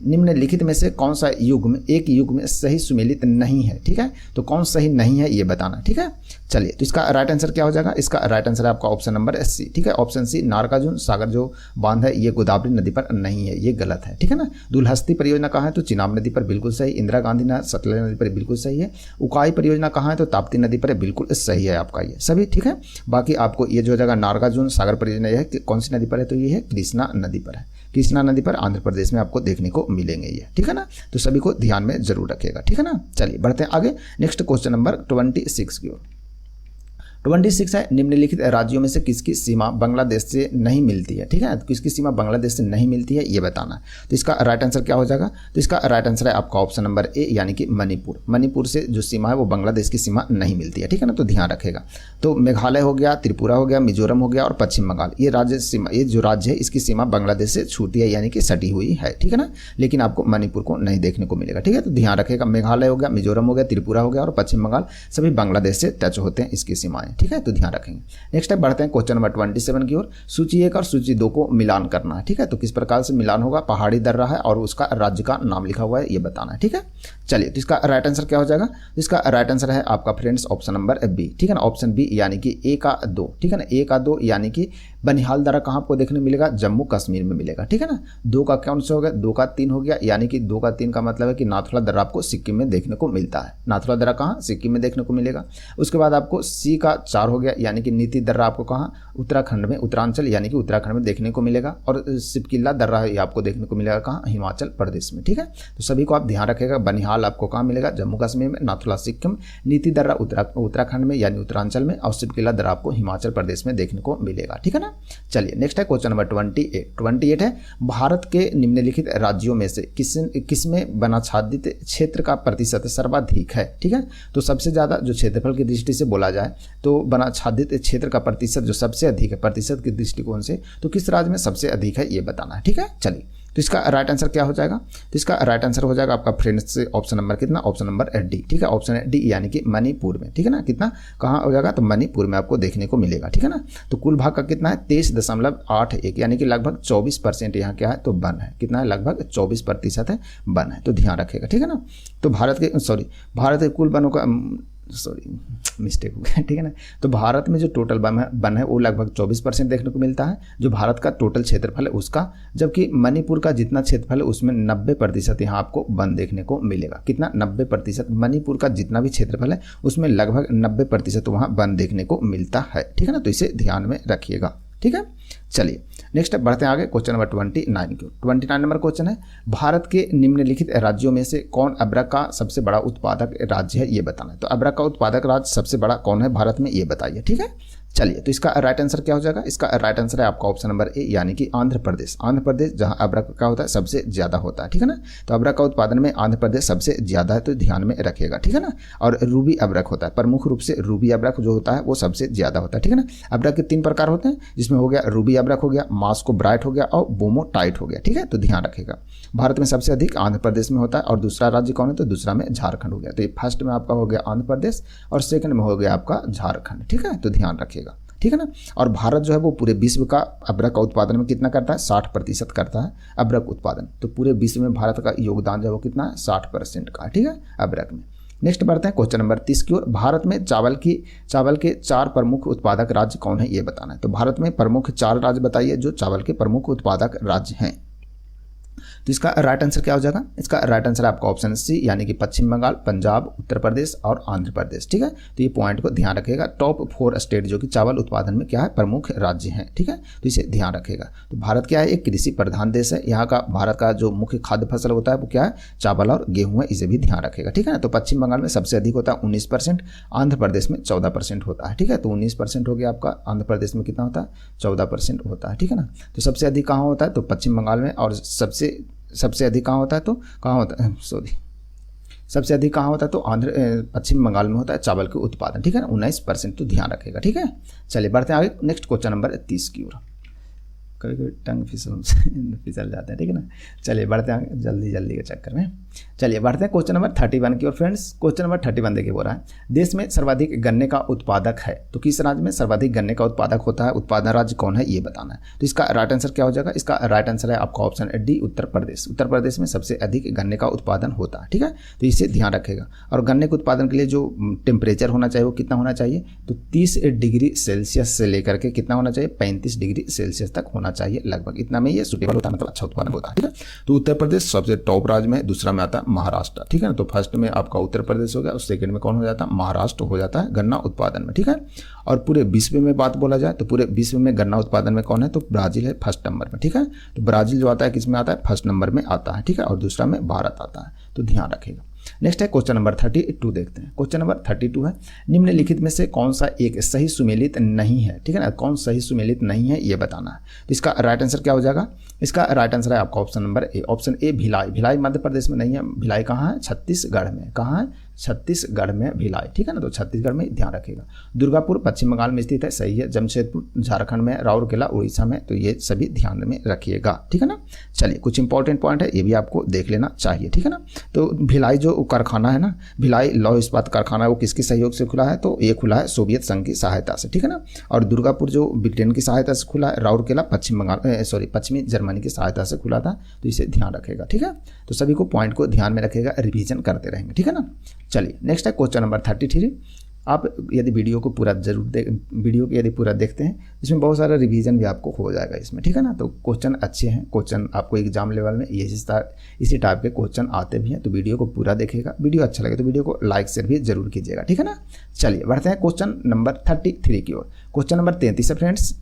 Speaker 1: निम्नलिखित में से कौन सा एक युग में सही सुमेलित नहीं है, ठीक है। तो कौन सही नहीं है ये बताना, ठीक है। चलिए, तो इसका राइट आंसर क्या हो जाएगा? इसका राइट आंसर है आपका ऑप्शन नंबर सी, ठीक है। ऑप्शन सी नागार्जुन सागर जो बांध है ये गोदावरी नदी पर नहीं है, ये गलत है, ठीक है ना। दुलहस्ती परियोजना कहाँ है? तो चिनाब नदी पर, बिल्कुल सही। इंदिरा गांधी नहर सतलज नदी पर, बिल्कुल सही है। उकाई परियोजना कहाँ है? तो ताप्ती नदी पर, बिल्कुल सही है आपका ये सभी, ठीक है। बाकी आपको ये जो हो जाएगा नागार्जुन सागर परियोजना, यह कौन सी नदी पर है? तो ये है कृष्णा नदी पर है। कृष्णा नदी पर आंध्र प्रदेश में आपको देखने को मिलेंगे ये, ठीक है ना। तो सभी को ध्यान में जरूर रखिएगा, ठीक है ना। चलिए बढ़ते हैं आगे। नेक्स्ट क्वेश्चन नंबर 26 की ओर। 26 है निम्नलिखित राज्यों में से किसकी सीमा बांग्लादेश से नहीं मिलती है, ठीक है। तो किसकी सीमा बांग्लादेश से नहीं मिलती है ये बताना। तो इसका राइट आंसर क्या हो जाएगा? तो इसका राइट आंसर है आपका ऑप्शन नंबर ए यानी कि मणिपुर। मणिपुर से जो सीमा है वो बांग्लादेश की सीमा नहीं मिलती है, ठीक है ना। तो ध्यान रखेगा। तो मेघालय हो गया, त्रिपुरा हो गया, मिजोरम हो गया और पश्चिम बंगाल, ये राज्य सीमा, ये जो राज्य है इसकी सीमा बांग्लादेश से छूटी है यानी कि सटी हुई है, ठीक है ना। लेकिन आपको मणिपुर को नहीं देखने को मिलेगा, ठीक है। तो ध्यान रखेगा। मेघालय हो गया, मिजोरम हो गया, त्रिपुरा हो गया और पश्चिम बंगाल सभी बांग्लादेश से टच होते हैं इसकी सीमाएं, ठीक है। तो ध्यान रखेंगे। नेक्स्ट है बढ़ते हैं क्वेश्चन नंबर 27 की ओर। सूची 1 और सूची 2 को मिलान करना है, ठीक है। तो किस प्रकार से मिलान होगा? पहाड़ी दर्रा है और उसका राज्य का नाम लिखा हुआ है, ये बताना है, ठीक है। चलिए, तो इसका राइट आंसर क्या हो जाएगा? इसका राइट आंसर है आपका फ्रेंड्स ऑप्शन नंबर बी, ठीक है ना। ऑप्शन बी यानी कि ए का 2, ठीक है ना। ए का 2 यानी कि बनिहाल दर्रा कहाँ आपको देखने मिलेगा? जम्मू कश्मीर में मिलेगा, ठीक है ना। 2 का कौन सा हो गया? 2 का 3 हो गया, यानी कि 2 का 3 का मतलब है कि नाथुला दर्रा आपको सिक्किम में देखने को मिलता है। नाथुला दर्रा कहाँ? सिक्किम में देखने को मिलेगा। उसके बाद आपको सी का 4 हो गया, यानी कि नीति दर्रा आपको कहाँ? उत्तराखंड में, उत्तरांचल यानी कि उत्तराखंड में देखने को मिलेगा। और सिपकिल्ला दर्रा ये आपको देखने को मिलेगा कहाँ? हिमाचल प्रदेश में, ठीक है। तो सभी को आप ध्यान रखेगा। बनिहाल आपको कहाँ मिलेगा? जम्मू कश्मीर में, नाथुला सिक्किम, नीति दर्रा उत्तराखंड में यानी उत्तरांचल में और सिपकिल्ला दर्रा आपको हिमाचल प्रदेश में देखने को मिलेगा, ठीक है ना। चलिए नेक्स्ट है क्वेश्चन नंबर 28 है भारत के निम्नलिखित राज्यों में से किसमें वनाच्छादित क्षेत्र का प्रतिशत सर्वाधिक है, ठीक है। तो सबसे ज़्यादा जो क्षेत्रफल की दृष्टि से बोला जाए तो वनाच्छादित क्षेत्र का प्रतिशत जो सबसे अधिक है प्रतिशत के दृष्टिकोण से, तो किस राज्य में सबसे अधिक है ये बताना है, ठीक है। चलिए, तो इसका राइट आंसर क्या हो जाएगा? तो इसका राइट आंसर हो जाएगा आपका फ्रेंड्स ऑप्शन नंबर कितना? ऑप्शन नंबर डी, ठीक है, ऑप्शन डी यानी कि मणिपुर में, ठीक है ना। कितना कहाँ हो जाएगा? तो मणिपुर में आपको देखने को मिलेगा, ठीक है ना। तो कुल भाग का कितना है? 23.81 यानी कि लगभग 24% यहाँ क्या है? तो वन है। कितना है? लगभग 24% है, वन है। तो ध्यान रखेगा, ठीक है ना। तो भारत के कुल वनों का मिस्टेक हो गया, ठीक है ना। तो भारत में जो टोटल वन है वो लगभग 24% देखने को मिलता है, जो भारत का टोटल क्षेत्रफल है उसका, जबकि मणिपुर का जितना क्षेत्रफल है उसमें 90% यहाँ आपको वन देखने को मिलेगा। कितना? 90%। मणिपुर का जितना भी क्षेत्रफल है उसमें लगभग 90% वहाँ वन देखने को मिलता है, ठीक है ना। तो इसे ध्यान में रखिएगा, ठीक है। चलिए नेक्स्ट बढ़ते हैं आगे, क्वेश्चन नंबर 29 की। 29 नंबर क्वेश्चन है, भारत के निम्नलिखित राज्यों में से कौन अदरक का सबसे बड़ा उत्पादक राज्य है, ये बताना है। तो अदरक का उत्पादक राज्य सबसे बड़ा कौन है भारत में, ये बताइए, ठीक है। चलिए तो इसका राइट आंसर क्या हो जाएगा? इसका राइट आंसर है आपका ऑप्शन नंबर ए यानी कि आंध्र प्रदेश। आंध्र प्रदेश जहां अदरक का होता है सबसे ज्यादा होता है, ठीक है ना। तो अदरक का उत्पादन में आंध्र प्रदेश सबसे ज्यादा है, तो ध्यान में रखिएगा, ठीक है ना। और रूबी अदरक होता है, प्रमुख रूप से रूबी अदरक जो होता है वो सबसे ज्यादा होता है, ठीक है ना। अदरक के 3 प्रकार होते हैं, जिसमें हो गया रूबी अदरक हो गया, मास्को ब्राइट हो गया और बोमोटाइट हो गया, ठीक है। तो ध्यान रखिएगा, भारत में सबसे अधिक आंध्र प्रदेश में होता है। और दूसरा राज्य कौन है? तो दूसरा में झारखंड हो गया। तो ये फर्स्ट में आपका हो गया आंध्र प्रदेश और सेकंड में हो गया आपका झारखंड, ठीक है। तो ध्यान रखिएगा, ठीक है ना। और भारत जो है वो पूरे विश्व का अदरक का उत्पादन में कितना करता है? 60% करता है अदरक उत्पादन। तो पूरे विश्व में भारत का योगदान जो है वो कितना है? 60% का है, ठीक है, अदरक में। नेक्स्ट बढ़ते हैं क्वेश्चन नंबर 30 की ओर। भारत में चावल के 4 प्रमुख उत्पादक राज्य कौन है, ये बताना है। तो भारत में प्रमुख 4 राज्य बताइए जो चावल के प्रमुख उत्पादक राज्य हैं। तो इसका राइट आंसर क्या हो जाएगा? इसका राइट आंसर आपका ऑप्शन सी यानी कि पश्चिम बंगाल, पंजाब, उत्तर प्रदेश और आंध्र प्रदेश, ठीक है। तो ये पॉइंट को ध्यान रखिएगा। टॉप 4 स्टेट जो कि चावल उत्पादन में क्या है? प्रमुख राज्य हैं, ठीक है। तो इसे ध्यान रखिएगा। तो भारत क्या है? एक कृषि प्रधान देश है। यहाँ का भारत का जो मुख्य खाद्य फसल होता है वो क्या है? चावल और गेहूं है। इसे भी ध्यान रखिएगा, ठीक है ना। तो पश्चिम बंगाल में सबसे अधिक होता है 19%, आंध्र प्रदेश में 14% होता है, ठीक है। तो 19% हो गया आपका, आंध्र प्रदेश में कितना होता है? 14% होता है, ठीक है ना। तो सबसे अधिक कहाँ होता है? तो पश्चिम बंगाल में। और सबसे अधिक कहाँ होता है? तो कहाँ होता है? सबसे अधिक कहाँ होता है? तो पश्चिम बंगाल में होता है चावल के उत्पादन, ठीक है ना, 19%। तो ध्यान रखेगा, ठीक है। चलिए बढ़ते हैं आगे, नेक्स्ट क्वेश्चन नंबर 30 की ओर। कभी कभी टंग फिसल जाते हैं, ठीक है ना। चलिए बढ़ते हैं जल्दी के चक्कर में। चलिए बढ़ते हैं क्वेश्चन नंबर 31 की ओर। फ्रेंड्स क्वेश्चन नंबर 31 देखिए बोल रहा है, देश में सर्वाधिक गन्ने का उत्पादक है। तो किस राज्य में सर्वाधिक गन्ने का उत्पादक होता है? उत्पादन राज्य कौन है, ये बताना है। तो इसका राइट आंसर क्या हो जाएगा? इसका राइट आंसर है आपका ऑप्शन डी उत्तर प्रदेश। उत्तर प्रदेश में सबसे अधिक गन्ने का उत्पादन होता है, ठीक है। तो इसे ध्यान रखेगा। और गन्ने के उत्पादन के लिए जो टेम्परेचर होना चाहिए वो कितना होना चाहिए? तो 30 डिग्री सेल्सियस से लेकर के कितना होना चाहिए? 35 डिग्री सेल्सियस तक होना चाहिए, लगभग इतना में ये सुटेबल होता है, मतलब अच्छा उत्पादन होता है, ठीक है। तो उत्तर प्रदेश सबसे टॉप राज्य में, दूसरा में आता है महाराष्ट्र, ठीक है ना। तो फर्स्ट में आपका उत्तर प्रदेश हो गया और सेकंड में कौन हो जाता है? महाराष्ट्र हो जाता है गन्ना उत्पादन में, ठीक है। और पूरे विश्व में बात बोला जाए तो पूरे विश्व में गन्ना उत्पादन में कौन है? तो ब्राजील है फर्स्ट नंबर में, ठीक है। तो ब्राजील जो आता है किस में आता है? फर्स्ट नंबर में आता है, ठीक है। और दूसरा में भारत आता है, तो ध्यान रखेगा। नेक्स्ट है क्वेश्चन नंबर 32 देखते हैं। क्वेश्चन नंबर 32 है, निम्नलिखित में से कौन सा एक सही सुमेलित नहीं है, ठीक है ना। कौन सही सुमेलित नहीं है ये बताना है। तो इसका राइट आंसर क्या हो जाएगा? इसका राइट आंसर है आपका option number A. Option A Bhilai. Bhilai Madhya Pradesh में नहीं है, भिलाई कहाँ है? छत्तीसगढ़ में। कहाँ है? छत्तीसगढ़ में भिलाई, ठीक है ना। तो छत्तीसगढ़ में ध्यान रखिएगा। दुर्गापुर पश्चिम बंगाल में स्थित है, सही है। जमशेदपुर झारखंड में, राउरकेला उड़ीसा में। तो ये सभी ध्यान में रखिएगा, ठीक है ना। चलिए कुछ इंपॉर्टेंट पॉइंट है, ये भी आपको देख लेना चाहिए, ठीक है ना। तो भिलाई जो कारखाना है ना, भिलाई लौह इस्पात कारखाना, वो किसके सहयोग से खुला है? तो ये खुला है सोवियत संघ की सहायता से, ठीक है ना। और दुर्गापुर जो ब्रिटेन की सहायता से खुला है, राउरकेला पश्चिमी जर्मनी की सहायता से खुला था। तो इसे ध्यान रखेगा, ठीक है। तो सभी को पॉइंट को ध्यान में रखेगा, रिवीजन करते रहेंगे, ठीक है ना। चलिए नेक्स्ट है क्वेश्चन नंबर 33। आप यदि वीडियो को पूरा यदि पूरा देखते हैं, इसमें बहुत सारा रिवीजन भी आपको हो जाएगा इसमें, ठीक है ना। तो क्वेश्चन अच्छे हैं, क्वेश्चन आपको एग्जाम लेवल में इसी टाइप के क्वेश्चन आते भी हैं। तो वीडियो को पूरा देखेगा, वीडियो अच्छा लगे तो वीडियो को लाइक शेयर भी जरूर कीजिएगा, ठीक है ना। चलिए बढ़ते हैं क्वेश्चन नंबर 33 की ओर। क्वेश्चन नंबर 33 है फ्रेंड्स,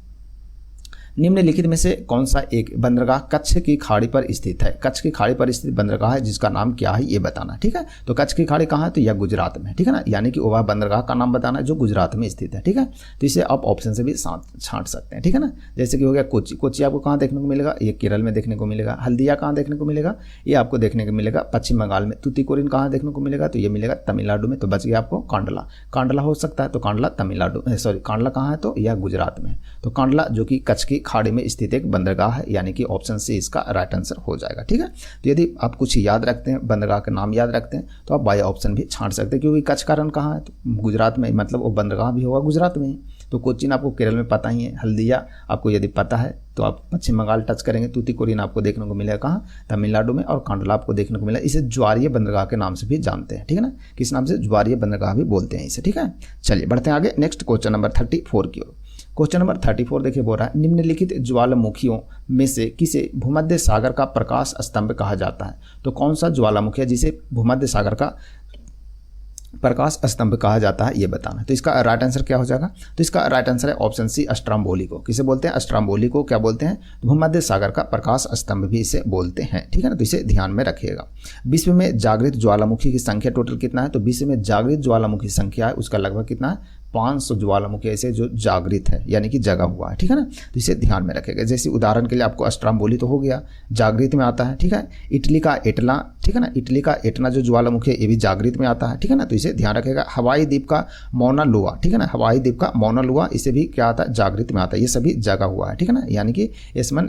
Speaker 1: निम्नलिखित में से कौन सा एक बंदरगाह कच्छ की खाड़ी पर स्थित है? कच्छ की खाड़ी पर स्थित बंदरगाह है जिसका नाम क्या है ये बताना, ठीक है। तो कच्छ की खाड़ी कहाँ है? तो यह गुजरात में है, ठीक है ना। यानी कि वह बंदरगाह का नाम बताना है जो गुजरात में स्थित है, ठीक है। तो इसे आप ऑप्शन से भी छांट सकते हैं, ठीक है ना। जैसे कि हो गया कोची। कोची आपको कहाँ देखने को मिलेगा? ये केरल में देखने को मिलेगा। हल्दिया कहाँ देखने को मिलेगा? ये आपको देखने को मिलेगा पश्चिम बंगाल में। तुतिकोरिन कहाँ देखने को मिलेगा? तो ये मिलेगा तमिलनाडु में। तो बच गया आपको कांडला। कांडला हो सकता है, तो कांडला तमिलनाडु, कांडला कहाँ है? तो यह गुजरात में। तो कांडला जो कि कच्छ की खाड़ी में स्थित एक बंदरगाह है, यानी कि ऑप्शन सी इसका राइट आंसर हो जाएगा। ठीक है, तो यदि आप कुछ याद रखते हैं, बंदरगाह का नाम याद रखते हैं, तो आप बाय ऑप्शन भी छांट सकते हैं, क्योंकि कच्छ का रण कहाँ है, तो गुजरात में, मतलब वो बंदरगाह भी होगा गुजरात में ही। तो कोचीन आपको केरल में पता ही है, हल्दिया आपको यदि पता है तो आप पश्चिम बंगाल टच करेंगे, तूतीकोरिन आपको देखने को मिलेगा कहाँ, तमिलनाडु में, और कांडला आपको देखने को मिला। इसे ज्वारीय बंदरगाह के नाम से भी जानते हैं। ठीक है ना, किस नाम से, ज्वारीय बंदरगाह भी बोलते हैं इसे। ठीक है, चलिए बढ़ते हैं आगे नेक्स्ट क्वेश्चन नंबर 34 की ओर। क्वेश्चन नंबर 34 देखिए बोल रहा है, निम्नलिखित ज्वालामुखियों में से किसे भूमध्य सागर का प्रकाश स्तंभ कहा जाता है। तो कौन सा ज्वालामुखी है जिसे भूमध्य सागर का प्रकाश स्तंभ कहा जाता है, ये बताना है। तो इसका राइट आंसर क्या हो जाएगा, तो इसका राइट आंसर है ऑप्शन सी अस्ट्राम्बोली को। किसे बोलते हैं, अस्ट्राम्बोली को क्या बोलते हैं, भूमध्य सागर का प्रकाश स्तंभ भी इसे बोलते हैं। ठीक है ना, तो इसे ध्यान में रखिएगा। विश्व में जागृत ज्वालामुखी की संख्या टोटल कितना है, तो विश्व में जागृत ज्वालामुखी संख्या है उसका लगभग कितना है, 500 ज्वालामुखी ऐसे जो जागृत है, यानी कि जगा हुआ है। ठीक है ना, तो इसे ध्यान में रखेगा। जैसे उदाहरण के लिए आपको अस्ट्राम्बोली तो हो गया, जागृत में आता है। ठीक है, इटली का एटना, ठीक है ना, इटली का एटना जो ज्वालामुखी है ये भी जागृत में आता है। ठीक है ना, तो इसे ध्यान रखेगा। हवाई द्वीप का मौना लुआ, ठीक है ना, हवाई द्वीप का मौना लुआ, इसे भी क्या आता है, जागृत में आता है। ये सभी जगा हुआ है। ठीक है ना, यानी कि इसमें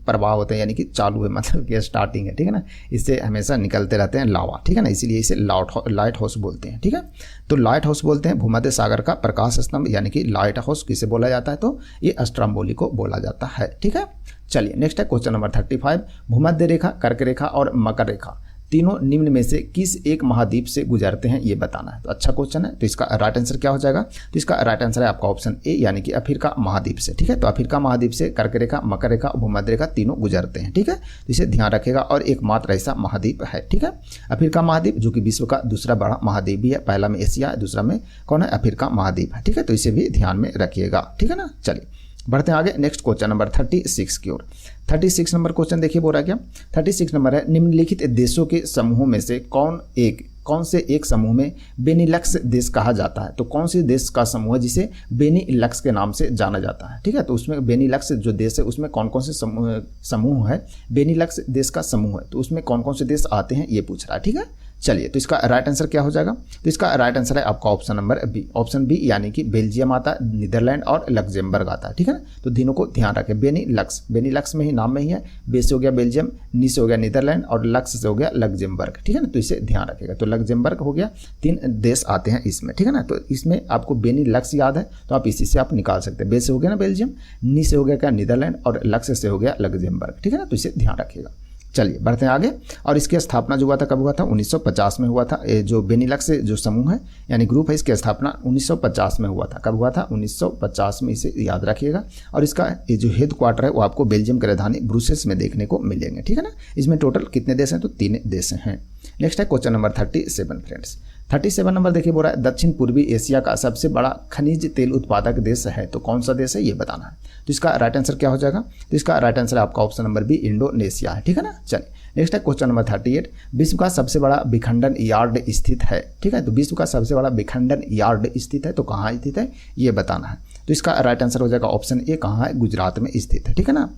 Speaker 1: प्रवाह होते हैं, यानी कि चालू है, मतलब कि स्टार्टिंग है। ठीक है ना, इससे हमेशा निकलते रहते हैं लावा। ठीक है ना, इसीलिए इसे लाइट हाउस बोलते हैं। ठीक है, तो लाइट हाउस बोलते हैं भूमध्य सागर का प्रकाश स्तंभ, यानी कि लाइट हाउस किसे बोला जाता है, तो ये अस्ट्राम्बोली को बोला जाता है। ठीक है, चलिए नेक्स्ट है क्वेश्चन नंबर 35। भूमध्य रेखा, कर्क रेखा और मकर रेखा तीनों निम्न में से किस एक महाद्वीप से गुजरते हैं, ये बताना है। तो अच्छा क्वेश्चन है, तो इसका राइट आंसर क्या हो जाएगा, तो इसका राइट आंसर है आपका ऑप्शन ए, यानी कि अफ्रीका महाद्वीप से। ठीक है, तो अफ्रीका महाद्वीप से कर्क रेखा, मकर रेखा और भूमध्य रेखा तीनों गुजरते हैं। ठीक है, तो इसे ध्यान रखेगा, और एकमात्र ऐसा महाद्वीप है। ठीक है, अफ्रीका महाद्वीप जो कि विश्व का दूसरा बड़ा महाद्वीप भी है, पहला में एशिया है, दूसरा में कौन है, अफ्रीका महाद्वीप है। ठीक है, तो इसे भी ध्यान में रखिएगा। ठीक है ना, चलिए बढ़ते हैं आगे नेक्स्ट क्वेश्चन नंबर 36 की ओर। 36 नंबर क्वेश्चन देखिए बोल रहा है क्या, 36 नंबर है, निम्नलिखित देशों के समूहों में से कौन से एक समूह में बेनिलक्स देश कहा जाता है। तो कौन से देश का समूह है जिसे बेनिलक्स के नाम से जाना जाता है। ठीक है, तो उसमें बेनिलक्स जो देश है उसमें कौन कौन से समूह है, बेनिलक्स देश का समूह है, तो उसमें कौन कौन से देश आते हैं ये पूछ रहा है। ठीक है, चलिए तो इसका राइट आंसर क्या हो जाएगा, तो इसका राइट आंसर है आपका option number B, option B, यानी कि बेल्जियम आता है, नीदरलैंड और लक्जमबर्ग आता है। ठीक है ना, तो तीनों को ध्यान रखें। बेनिलक्स में ही नाम में ही है, बे से हो गया बेल्जियम, नी से हो गया नीदरलैंड और लक्स से हो गया लक्जमबर्ग। ठीक है ना, तो इसे ध्यान रखेगा। तो लक्जमबर्ग हो गया, 3 देश आते हैं इसमें। ठीक है ना, तो इसमें आपको बेनिलक्स याद है तो आप इसी से आप निकाल सकते हैं। बे से हो गया ना बेल्जियम, नी से हो गया क्या नीदरलैंड और लक्स से हो गया लक्जमबर्ग। ठीक है ना, तो इसे ध्यान रखिएगा। चलिए बढ़ते हैं आगे। और इसकी स्थापना जो हुआ था कब हुआ था, 1950 में हुआ था। ये जो बेनिलक्स जो समूह है यानी ग्रुप है, इसकी स्थापना 1950 में हुआ था। कब हुआ था, 1950 में, इसे याद रखिएगा। और इसका ये जो हेड क्वार्टर है वो आपको बेल्जियम की राजधानी ब्रुसेल्स में देखने को मिलेंगे। ठीक है ना, इसमें टोटल कितने देश हैं, तो 3 देश हैं। नेक्स्ट है क्वेश्चन नंबर 37 फ्रेंड्स। 37 नंबर देखिए बोल रहा है, दक्षिण पूर्वी एशिया का सबसे बड़ा खनिज तेल उत्पादक देश है, तो कौन सा देश है ये बताना है। तो इसका राइट आंसर क्या हो जाएगा, तो इसका राइट आंसर है आपका ऑप्शन नंबर बी, इंडोनेशिया है। ठीक है ना, चलिए नेक्स्ट है क्वेश्चन नंबर 38। विश्व का सबसे बड़ा विखंडन यार्ड स्थित है। ठीक है, तो विश्व का सबसे बड़ा विखंडन यार्ड स्थित है, तो कहाँ स्थित है ये बताना है। तो इसका राइट आंसर हो जाएगा ऑप्शन ए, कहाँ है, गुजरात में स्थित है। ठीक है ना,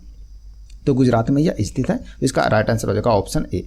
Speaker 1: तो गुजरात में यह स्थित है, तो इसका राइट आंसर हो जाएगा ऑप्शन ए।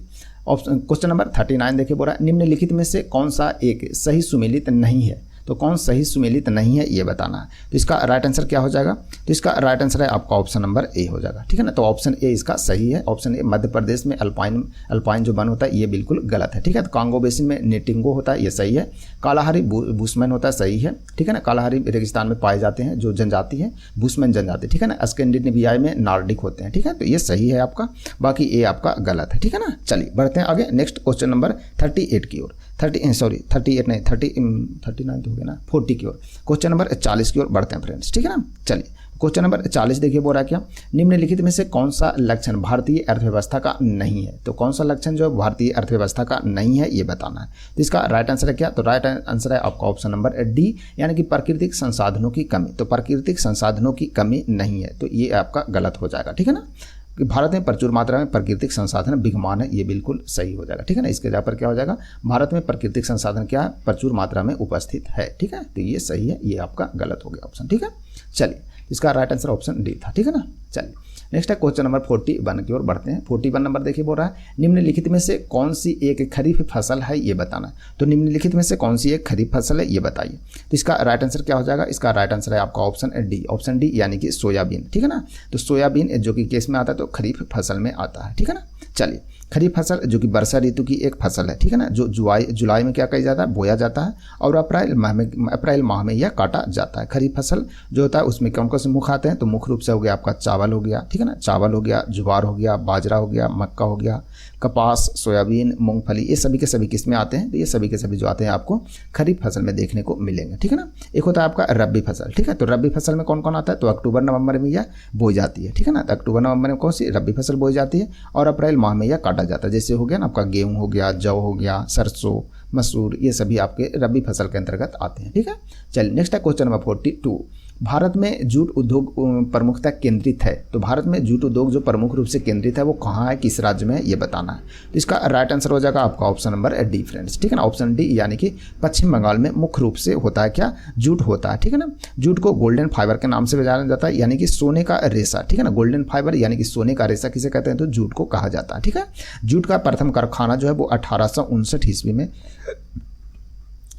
Speaker 1: क्वेश्चन नंबर 39 देखिए बोल रहा है, निम्नलिखित में से कौन सा एक सही सुमेलित नहीं है। तो कौन सही सुमेलित नहीं है ये बताना है। तो इसका राइट आंसर क्या हो जाएगा, तो इसका राइट आंसर है आपका ऑप्शन नंबर ए हो जाएगा। ठीक है ना, तो ऑप्शन ए इसका सही है। ऑप्शन ए, मध्य प्रदेश में अल्पाइन जो वन होता है ये बिल्कुल गलत है। ठीक है, तो कांगो बेसिन में नेटिंगो होता है, ये सही है। कालाहारी बुशमैन होता है, सही है। ठीक है ना, कालाहारी रेगिस्तान में पाए जाते हैं जो जनजाति है, बुशमैन जनजाति। ठीक है ना, स्कैंडिनेवियाई में नार्डिक होते हैं। ठीक है, तो ये सही है आपका, बाकी ए आपका गलत है। ठीक है ना, चलिए बढ़ते हैं आगे नेक्स्ट क्वेश्चन नंबर 38 की ओर। 38 नहीं, 39 तो हो गया ना, 40 की ओर। क्वेश्चन नंबर 40 की ओर बढ़ते हैं फ्रेंड्स। ठीक है ना, चलिए क्वेश्चन नंबर 40 देखिए बोल रहा है क्या, निम्नलिखित में से कौन सा लक्षण भारतीय अर्थव्यवस्था का नहीं है। तो कौन सा लक्षण जो भारतीय अर्थव्यवस्था का नहीं है ये बताना है। तो इसका राइट आंसर है क्या, तो राइट आंसर है आपका ऑप्शन नंबर डी, यानी कि प्राकृतिक संसाधनों की कमी। तो प्राकृतिक संसाधनों की कमी नहीं है, तो ये आपका गलत हो जाएगा। ठीक है ना, कि भारत में प्रचुर मात्रा में प्राकृतिक संसाधन विद्यमान है, ये बिल्कुल सही हो जाएगा। ठीक है ना, इसके जगह पर क्या हो जाएगा, भारत में प्राकृतिक संसाधन क्या है, प्रचुर मात्रा में उपस्थित है। ठीक है, तो ये सही है, ये आपका गलत हो गया ऑप्शन। ठीक है, चलिए इसका राइट आंसर ऑप्शन डी था, ठीक है ना। चलिए नेक्स्ट है क्वेश्चन नंबर 41 की ओर बढ़ते हैं। 41 नंबर देखिए बोल रहा है निम्नलिखित में से कौन सी एक खरीफ फसल है ये बताना। तो निम्नलिखित में से कौन सी एक खरीफ फसल है ये बताइए। तो इसका राइट आंसर क्या हो जाएगा, इसका राइट आंसर है आपका ऑप्शन डी यानी कि सोयाबीन, ठीक है ना। तो सोयाबीन जो कि केस में आता है तो खरीफ फसल में आता है, ठीक है ना। चलिए खरीफ फसल जो कि वर्षा ऋतु की एक फसल है, ठीक है ना, जो जुलाई में क्या किया जाता है, बोया जाता है और अप्रैल माह में यह काटा जाता है। खरीफ फसल जो होता है उसमें कौन कौन से मुख्य आते हैं, तो मुख्य रूप से हो गया आपका चावल हो गया, ठीक है ना, चावल हो गया, ज्वार हो गया, बाजरा हो गया, मक्का हो गया, कपास, सोयाबीन, मूंगफली, ये सभी के सभी किस में आते हैं, तो ये सभी के सभी जो आते हैं आपको खरीफ फसल में देखने को मिलेंगे, ठीक है ना। एक होता है आपका रबी फसल, ठीक है। तो रबी फसल में कौन कौन आता है, तो अक्टूबर नवंबर में यह बोई जाती है, ठीक है ना। तो अक्टूबर नवंबर में कौन सी रबी फसल बोई जाती है और अप्रैल माह में यह काटा जाता है। जैसे हो गया ना आपका गेहूं हो गया, जौ हो गया, सरसों, मसूर, ये सभी आपके रबी फसल के अंतर्गत आते हैं, ठीक है। चलिए नेक्स्ट है क्वेश्चन नंबर 42। भारत में जूट उद्योग प्रमुखता केंद्रित है। तो भारत में जूट उद्योग जो प्रमुख रूप से केंद्रित है वो कहाँ है, किस राज्य में है, ये बताना है। तो इसका राइट आंसर हो जाएगा आपका ऑप्शन नंबर डी फ्रेंड्स, ठीक है ना। ऑप्शन डी यानी कि पश्चिम बंगाल में मुख्य रूप से होता है क्या, जूट होता है, ठीक है ना। जूट को गोल्डन फाइबर के नाम से जाना जाता है, यानी कि सोने का रेशा, ठीक है ना। गोल्डन फाइबर यानी कि सोने का रेशा किसे कहते हैं, तो जूट को कहा जाता है, ठीक है। जूट का प्रथम कारखाना जो है वो 1859 ईस्वी में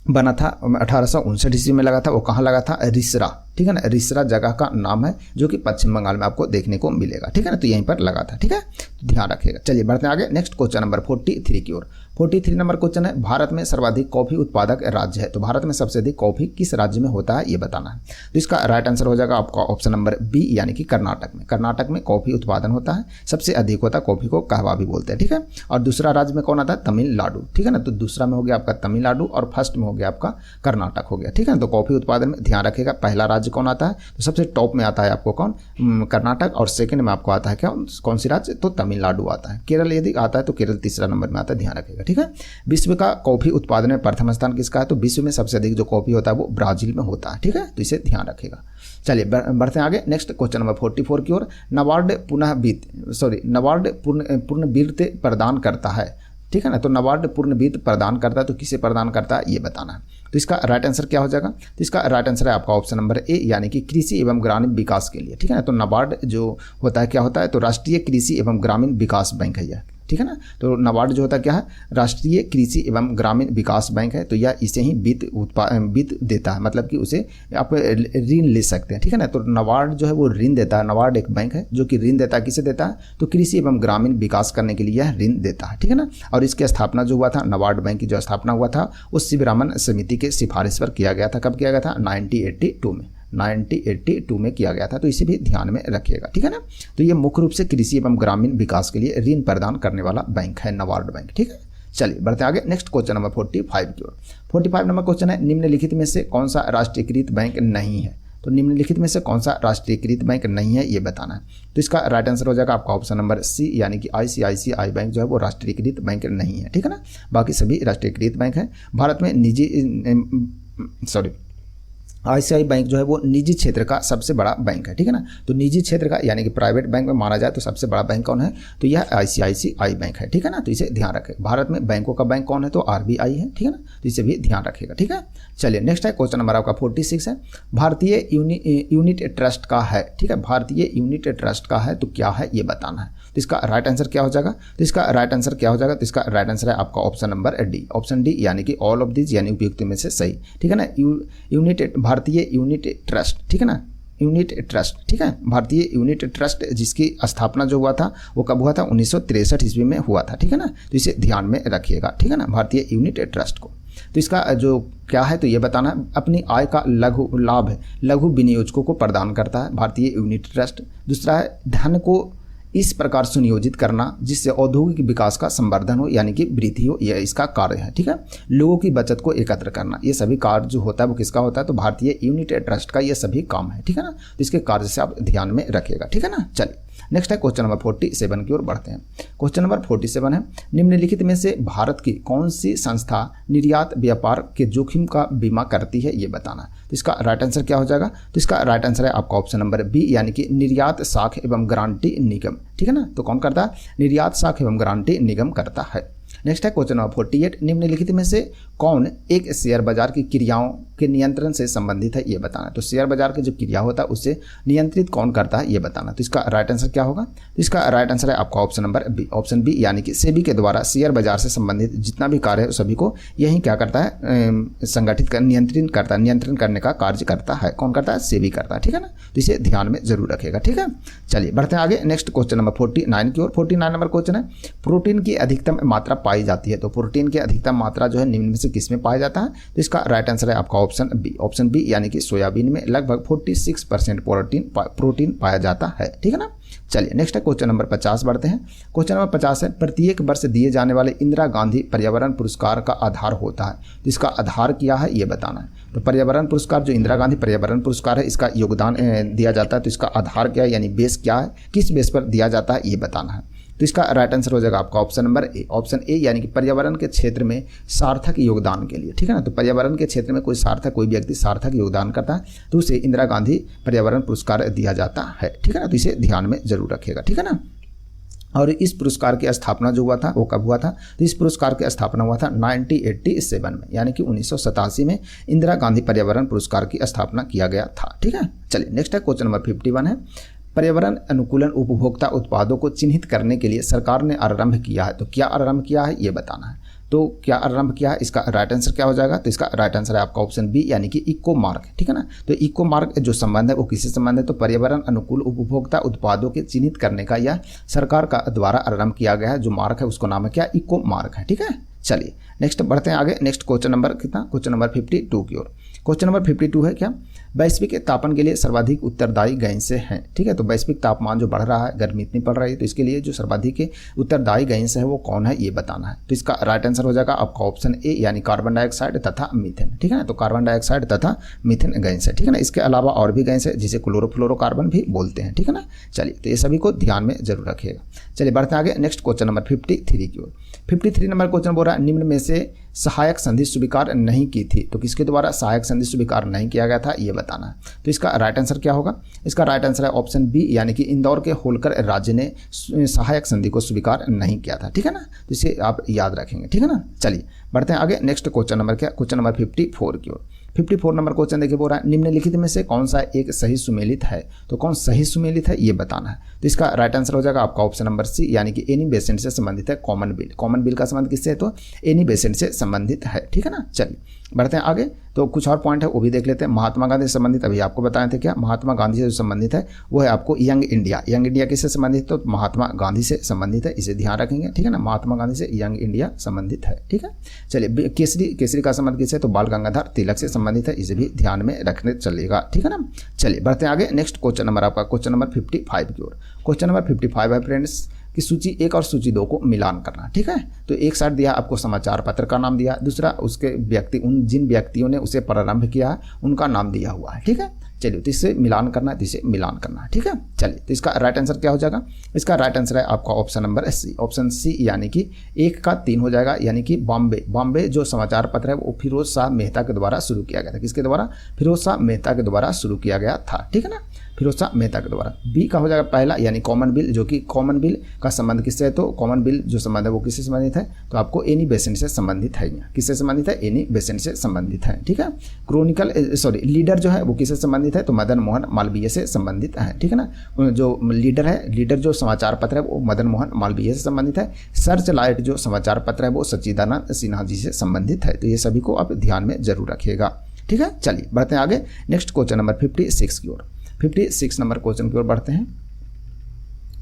Speaker 1: बना था, 1859 ईस्वी में लगा था। वो कहाँ लगा था, रिसरा, ठीक है ना। रिसरा जगह का नाम है जो कि पश्चिम बंगाल में आपको देखने को मिलेगा, ठीक है ना। तो यहीं पर लगा था, ठीक है, तो ध्यान रखिएगा। चलिए बढ़ते हैं आगे नेक्स्ट क्वेश्चन नंबर 43 की ओर। 43 नंबर क्वेश्चन है भारत में सर्वाधिक कॉफी उत्पादक राज्य है। तो भारत में सबसे अधिक कॉफी किस राज्य में होता है ये बताना है। तो इसका राइट आंसर हो जाएगा आपका ऑप्शन नंबर बी यानी कि कर्नाटक में। कर्नाटक में कॉफी उत्पादन होता है, सबसे अधिक होता है, कॉफी को कहवा भी बोलते हैं, ठीक है। और दूसरा राज्य में कौन आता है, तमिलनाडु, ठीक है ना। तो दूसरा में हो गया आपका तमिलनाडु और फर्स्ट में हो गया आपका कर्नाटक हो गया, ठीक है ना। तो कॉफी उत्पादन में ध्यान रखिएगा पहला राज्य कौन आता है, तो सबसे टॉप में आता है आपको कौन, कर्नाटक, और सेकंड में आपको आता है क्या, कौन सी राज्य, तो तमिलनाडु आता है। केरल यदि आता है तो केरल तीसरा नंबर में आता है, ध्यान रखिएगा, ठीक है। विश्व का कॉफी उत्पादन में प्रथम स्थान किसका है, तो विश्व में सबसे अधिक जो कॉफी होता है वो ब्राजील में होता है, ठीक है। तो इसे ध्यान रखिएगा। चलिए बढ़ते हैं आगे नेक्स्ट क्वेश्चन नंबर 44 की ओर। नाबार्ड पूर्ण वित्त प्रदान करता है, ठीक है ना। तो नाबार्ड पूर्ण वित्त प्रदान करता है, तो किसे प्रदान करता है ये बताना है। तो इसका राइट आंसर क्या हो जाएगा, तो इसका राइट आंसर है आपका ऑप्शन नंबर ए यानी कि कृषि एवं ग्रामीण विकास के लिए, ठीक है ना। तो नाबार्ड जो होता है क्या होता है, तो राष्ट्रीय कृषि एवं ग्रामीण विकास बैंक है यह, ठीक है ना। तो नाबार्ड जो होता है क्या है, राष्ट्रीय कृषि एवं ग्रामीण विकास बैंक है। तो यह इसे ही वित्त देता है, मतलब कि उसे आप ऋण ले सकते हैं, ठीक है ना। तो नाबार्ड जो है वो ऋण देता है। नाबार्ड एक बैंक है जो कि ऋण देता है, किसे देता है, तो कृषि एवं ग्रामीण विकास करने के लिए यह ऋण देता है, ठीक है ना। और इसकी स्थापना जो हुआ था, नाबार्ड बैंक की जो स्थापना हुआ था वो शिवरामन समिति के सिफारिश पर किया गया था। कब किया गया था, 1982 में किया गया था। तो इसे भी ध्यान में रखिएगा, ठीक है ना। तो ये मुख्य रूप से कृषि एवं ग्रामीण विकास के लिए ऋण प्रदान करने वाला बैंक है नाबार्ड बैंक, ठीक है। चलिए बढ़ते आगे नेक्स्ट क्वेश्चन नंबर 45 की ओर। 45 नंबर क्वेश्चन है निम्नलिखित में से कौन सा राष्ट्रीयकृत बैंक नहीं है। तो निम्नलिखित में से कौन सा राष्ट्रीयकृत बैंक नहीं है ये बताना है। तो इसका राइट आंसर हो जाएगा आपका ऑप्शन नंबर सी यानी कि ICICI बैंक जो है वो राष्ट्रीयकृत बैंक नहीं है, ठीक है ना। बाकी सभी राष्ट्रीयकृत बैंक है। भारत में ICICI बैंक जो है वो निजी क्षेत्र का सबसे बड़ा बैंक है, ठीक है ना। तो निजी क्षेत्र का यानी कि प्राइवेट बैंक में माना जाए तो सबसे बड़ा बैंक कौन है, तो यह ICICI बैंक है, ठीक है ना। तो इसे ध्यान रखें। भारत में बैंकों का बैंक कौन है, तो RBI है, ठीक है ना। तो इसे भी ध्यान रखिएगा, ठीक है। चलिए नेक्स्ट है क्वेश्चन नंबर आपका 46 है भारतीय यूनिट ट्रस्ट का है, ठीक है। भारतीय यूनिट ट्रस्ट का है तो क्या है ये बताना है। तो इसका राइट आंसर क्या हो जाएगा, तो इसका राइट आंसर क्या हो जाएगा, तो इसका राइट आंसर है आपका option number D. Option D यानी कि ऑल ऑफ दिस यानी उपयुक्त में से सही, ठीक है ना। भारतीय यूनिट ट्रस्ट, ठीक है ना, यूनिट ट्रस्ट, ठीक है। भारतीय यूनिट ट्रस्ट जिसकी स्थापना जो हुआ था वो कब हुआ था, 1963 ईस्वी में हुआ था, ठीक है ना। तो इसे ध्यान में रखिएगा, ठीक है ना, भारतीय यूनिट ट्रस्ट को। तो इसका जो क्या है तो ये बताना है, अपनी आय का लघु विनियोजकों को प्रदान करता है भारतीय यूनिट ट्रस्ट। दूसरा है धन को इस प्रकार सुनियोजित करना जिससे औद्योगिक विकास का संवर्धन हो यानी कि वृद्धि हो, यह इसका कार्य है, ठीक है। लोगों की बचत को एकत्र करना, ये सभी कार्य जो होता है वो किसका होता है, तो भारतीय यूनिट ट्रस्ट का ये सभी काम है, ठीक है ना। तो इसके कार्य से आप ध्यान में रखिएगा, ठीक है ना। चलिए नेक्स्ट है क्वेश्चन नंबर 47 की ओर बढ़ते हैं। क्वेश्चन नंबर 47 है निम्नलिखित में से भारत की कौन सी संस्था निर्यात व्यापार के जोखिम का बीमा करती है ये बताना है। तो इसका राइट आंसर क्या हो जाएगा, तो इसका राइट आंसर है आपका ऑप्शन नंबर बी यानी कि निर्यात साख एवं गारंटी निगम, ठीक है ना। तो कौन करता है, निर्यात साख एवं गारंटी निगम करता है। नेक्स्ट है क्वेश्चन नंबर 48 निम्नलिखित में से कौन एक शेयर बाजार की क्रियाओं के नियंत्रण से संबंधित है ये बताना है। तो शेयर बाजार की जो क्रिया होता है उससे नियंत्रित कौन करता है ये बताना। तो इसका राइट आंसर क्या होगा? तो इसका राइट आंसर है आपका option number B, option B, यानी कि सेबी के द्वारा शेयर बाजार से संबंधित जितना भी कार्य है सभी को यही क्या करता है, संगठित कर नियंत्रित करता है, नियंत्रण करने का कार्य करता है। कौन करता है? सेबी करता है, ठीक है ना। तो इसे ध्यान में जरूर रखिएगा, ठीक है। चलिए बढ़ते हैं आगे, नेक्स्ट क्वेश्चन नंबर 49 की ओर। 49 नंबर क्वेश्चन है, प्रोटीन की अधिकतम मात्रा पाई जाती है। तो प्रोटीन की अधिकतम मात्रा जो है निम्न में से किस में पाया जाता है? तो इसका राइट आंसर है आपका ऑप्शन बी, ऑप्शन बी, यानी कि सोयाबीन में लगभग 46% प्रोटीन पाया जाता है, ठीक है ना। चलिए नेक्स्ट है क्वेश्चन नंबर 50 बढ़ते हैं। क्वेश्चन नंबर 50 है, प्रत्येक वर्ष दिए जाने वाले इंदिरा गांधी पर्यावरण पुरस्कार का आधार होता है। तो इसका आधार क्या है ये बताना है। तो पर्यावरण पुरस्कार जो इंदिरा गांधी पर्यावरण पुरस्कार है इसका योगदान दिया जाता है। तो इसका आधार क्या है, यानी बेस क्या है, किस बेस पर दिया जाता है ये बताना है। तो इसका राइट आंसर हो जाएगा आपका ऑप्शन नंबर ए, ऑप्शन ए, यानी कि पर्यावरण के क्षेत्र में सार्थक योगदान के लिए, ठीक है ना। तो पर्यावरण के क्षेत्र में कोई व्यक्ति सार्थक योगदान करता है तो उसे इंदिरा गांधी पर्यावरण पुरस्कार दिया जाता है, ठीक है ना। तो इसे ध्यान में जरूर रखिएगा, ठीक है ना। और इस पुरस्कार की स्थापना जो हुआ था वो कब हुआ था? तो इस पुरस्कार की स्थापना हुआ था 1987 में, यानी कि 1987 में इंदिरा गांधी पर्यावरण पुरस्कार की स्थापना किया गया था, ठीक है। चलिए नेक्स्ट है क्वेश्चन नंबर 51 है, पर्यावरण अनुकूलन उपभोक्ता उत्पादों को चिन्हित करने के लिए सरकार ने आरंभ किया है। तो क्या आरंभ किया है ये बताना है। तो क्या आरंभ किया है, इसका राइट आंसर क्या हो जाएगा? तो इसका राइट आंसर है आपका ऑप्शन बी, यानी कि इको मार्क, ठीक है ना। तो इको मार्क जो संबंध है वो किससे संबंध है? तो पर्यावरण अनुकूल उपभोक्ता उत्पादों के चिन्हित करने का यह सरकार का द्वारा आरंभ किया गया है। जो मार्क है उसको नाम है क्या? इको मार्क है, ठीक है। चलिए नेक्स्ट बढ़ते हैं आगे, नेक्स्ट क्वेश्चन नंबर कितना? क्वेश्चन नंबर 52 की ओर। क्वेश्चन नंबर 52 है क्या? वैश्विक तापन के लिए सर्वाधिक उत्तरदायी गैसें हैं, ठीक है। तो वैश्विक तापमान जो बढ़ रहा है, गर्मी इतनी पड़ रही है, तो इसके लिए जो सर्वाधिक उत्तरदायी गैस है वो कौन है ये बताना है। तो इसका राइट आंसर हो जाएगा आपका ऑप्शन ए, यानी कार्बन डाइऑक्साइड तथा मीथेन, ठीक है ना। तो कार्बन डाइऑक्साइड तथा मीथेन गैस है, ठीक है ना। इसके अलावा और भी गैस है जिसे क्लोरोफ्लोरोकार्बन भी बोलते हैं, ठीक है ना। चलिए तो ये सभी को ध्यान में जरूर रखिएगा। चलिए बढ़ते हैं आगे, नेक्स्ट क्वेश्चन नंबर 53 की ओर। 53 नंबर क्वेश्चन बोल रहा है, निम्न में से सहायक संधि स्वीकार नहीं की थी। तो किसके द्वारा सहायक संधि स्वीकार नहीं किया गया था ये बताना है। तो इसका राइट आंसर क्या होगा? इसका राइट आंसर है ऑप्शन बी, यानी कि इंदौर के होलकर राज्य ने सहायक संधि को स्वीकार नहीं किया था, ठीक है ना। तो इसे आप याद रखेंगे, ठीक है ना। चलिए बढ़ते हैं आगे, नेक्स्ट क्वेश्चन नंबर क्या? क्वेश्चन नंबर 54 की ओर। 54 नंबर क्वेश्चन देखिए बोल रहा है, निम्नलिखित में से कौन सा एक सही सुमेलित है। तो कौन सही सुमेलित है ये बताना है। तो इसका राइट आंसर हो जाएगा आपका ऑप्शन नंबर सी, यानी कि एनी बेसेंट से संबंधित है कॉमन बिल। कॉमन बिल का संबंध किससे है? तो एनी बेसेंट से संबंधित है, ठीक है ना। चलिए बढ़ते हैं आगे, तो कुछ और पॉइंट है वो भी देख लेते हैं। महात्मा गांधी से संबंधित अभी आपको बताए थे क्या? महात्मा गांधी से जो संबंधित है वो है आपको यंग इंडिया। यंग इंडिया किससे संबंधित? तो महात्मा गांधी से संबंधित है, इसे ध्यान रखेंगे, ठीक है ना। महात्मा गांधी से यंग इंडिया संबंधित है, ठीक है। चलिए केसरी का संबंध किससे? तो बाल गंगाधर तिलक से संबंधित है, इसे भी ध्यान में रखने चलेगा, ठीक है ना। चलिए बढ़ते हैं आगे, नेक्स्ट क्वेश्चन नंबर आपका क्वेश्चन नंबर 55 की ओर। क्वेश्चन नंबर 55 है फ्रेंड्स कि सूची 1 और सूची 2 को मिलान करना, ठीक है। तो एक साइड दिया आपको समाचार पत्र का नाम दिया, दूसरा उसके व्यक्ति, उन जिन व्यक्तियों ने उसे प्रारंभ किया उनका नाम दिया हुआ है, ठीक है। चलिए तो इससे मिलान करना है, तो इसे मिलान करना है, ठीक है। चलिए तो इसका राइट आंसर क्या हो जाएगा? इसका राइट आंसर है आपका option number C, option C, यानी कि 1 का 3 हो जाएगा, यानी कि बॉम्बे जो समाचार पत्र है वो फिरोज शाह मेहता के द्वारा शुरू किया गया था। किसके द्वारा? फिरोज शाह मेहता के द्वारा शुरू किया गया था, ठीक है ना। फिरोज शाह मेहता के द्वारा। बी का हो जाएगा पहला, यानी कॉमन बिल, जो कि कॉमन बिल का संबंध किससे है? तो कॉमन बिल जो संबंध है वो किससे संबंधित है? तो आपको एनी बेसेंट से संबंधित है। किससे संबंधित है? एनी बेसेंट से संबंधित है, ठीक है। लीडर जो है वो किससे संबंधित है? तो मदन मोहन मालवीय से संबंधित है, ठीक है ना। जो लीडर जो समाचार पत्र है वो मदन मोहन मालवीय से संबंधित है। सर्च लाइट जो समाचार पत्र है वो सच्चिदानंद सिन्हा जी से संबंधित है। तो ये सभी को आप ध्यान में जरूर रखिएगा, ठीक है। चलिए बढ़ते हैं आगे, नेक्स्ट क्वेश्चन नंबर 56 की ओर। 56 नंबर क्वेश्चन की ओर बढ़ते हैं।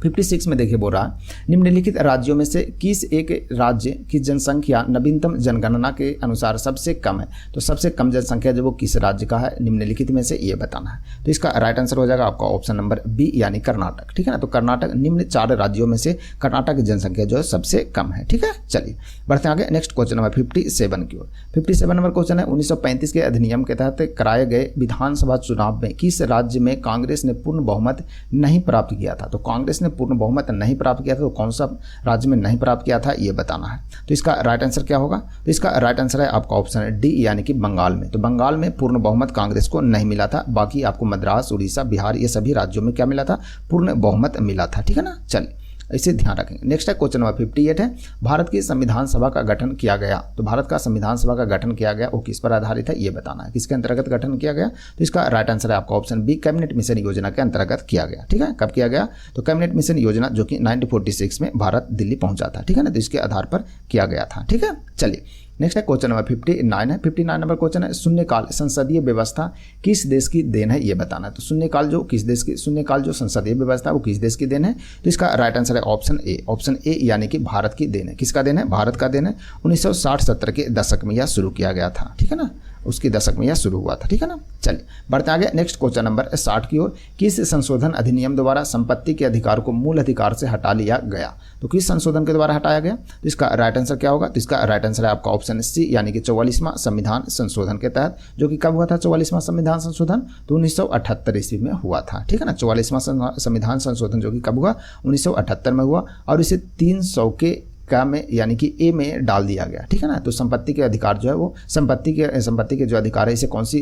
Speaker 1: 56 में देखिए बोल रहा, निम्नलिखित राज्यों में से किस एक राज्य की जनसंख्या नवीनतम जनगणना के अनुसार सबसे कम है? तो सबसे कम जनसंख्या जो वो किस राज्य का है निम्नलिखित में से ये बताना है। तो इसका राइट आंसर हो जाएगा आपका ऑप्शन नंबर बी, यानी कर्नाटक, ठीक है ना। तो कर्नाटक, निम्न 4 राज्यों में से कर्नाटक की जनसंख्या जो है सबसे कम है, ठीक है। चलिए बढ़ते हैं आगे, नेक्स्ट क्वेश्चन नंबर 57 की ओर। 57 नंबर क्वेश्चन है, 1935 के अधिनियम के तहत कराए गए विधानसभा चुनाव में किस राज्य में कांग्रेस ने पूर्ण बहुमत नहीं प्राप्त किया था? तो कांग्रेस पूर्ण बहुमत नहीं प्राप्त किया था, तो कौन सा राज्य में नहीं प्राप्त किया था ये बताना है। तो इसका राइट आंसर क्या होगा? तो इसका राइट आंसर है आपका ऑप्शन डी, यानी कि बंगाल में। तो बंगाल में पूर्ण बहुमत कांग्रेस को नहीं मिला था, बाकी आपको मद्रास, उड़ीसा, बिहार ये सभी राज्यों में क्या मिला था? पूर्ण बहुमत मिला था, ठीक है ना। चलिए इसे ध्यान रखेंगे। नेक्स्ट है क्वेश्चन नंबर 58 है, भारत की संविधान सभा का गठन किया गया। तो भारत का संविधान सभा का गठन किया गया वो किस पर आधारित है ये बताना है, किसके अंतर्गत गठन किया गया। तो इसका राइट आंसर है आपका ऑप्शन बी, कैबिनेट मिशन योजना के अंतर्गत किया गया। ठीक है, कब किया गया, तो कैबिनेट मिशन योजना जो कि 1946 में भारत दिल्ली पहुंचा था। ठीक है ना, तो इसके आधार पर किया गया था। ठीक है, चलिए नेक्स्ट है क्वेश्चन नंबर 59 है। 59 नंबर क्वेश्चन है, शून्यकाल संसदीय व्यवस्था किस देश की देन है ये बताना है। तो शून्यकाल जो किस देश की, शून्यकाल जो संसदीय व्यवस्था वो किस देश की देन है। तो इसका राइट आंसर है ऑप्शन ए, ऑप्शन ए यानी कि भारत की देन है। किसका देन है, भारत का देन है। 1960-70 के दशक में यह शुरू किया गया था। ठीक है ना, उसके दशक में यह शुरू हुआ था। ठीक है ना, चलिए बढ़ते आगे नेक्स्ट क्वेश्चन नंबर 60 की ओर, किस संशोधन अधिनियम द्वारा संपत्ति के अधिकार को मूल अधिकार से हटा लिया गया। तो किस संशोधन के द्वारा हटाया गया, तो इसका राइट आंसर क्या होगा। तो इसका राइट आंसर है आपका ऑप्शन सी यानी कि 44वां संविधान संशोधन के तहत, जो कि कब हुआ था 44वां संविधान संशोधन, तो 1978 ईस्वी में हुआ था। ठीक है ना, 44वां संविधान संशोधन जो कि कब हुआ 1978 में हुआ और इसे 300 के का में यानी कि ए में डाल दिया गया। ठीक है ना, तो संपत्ति के अधिकार जो है वो संपत्ति के जो अधिकार है इसे कौन सी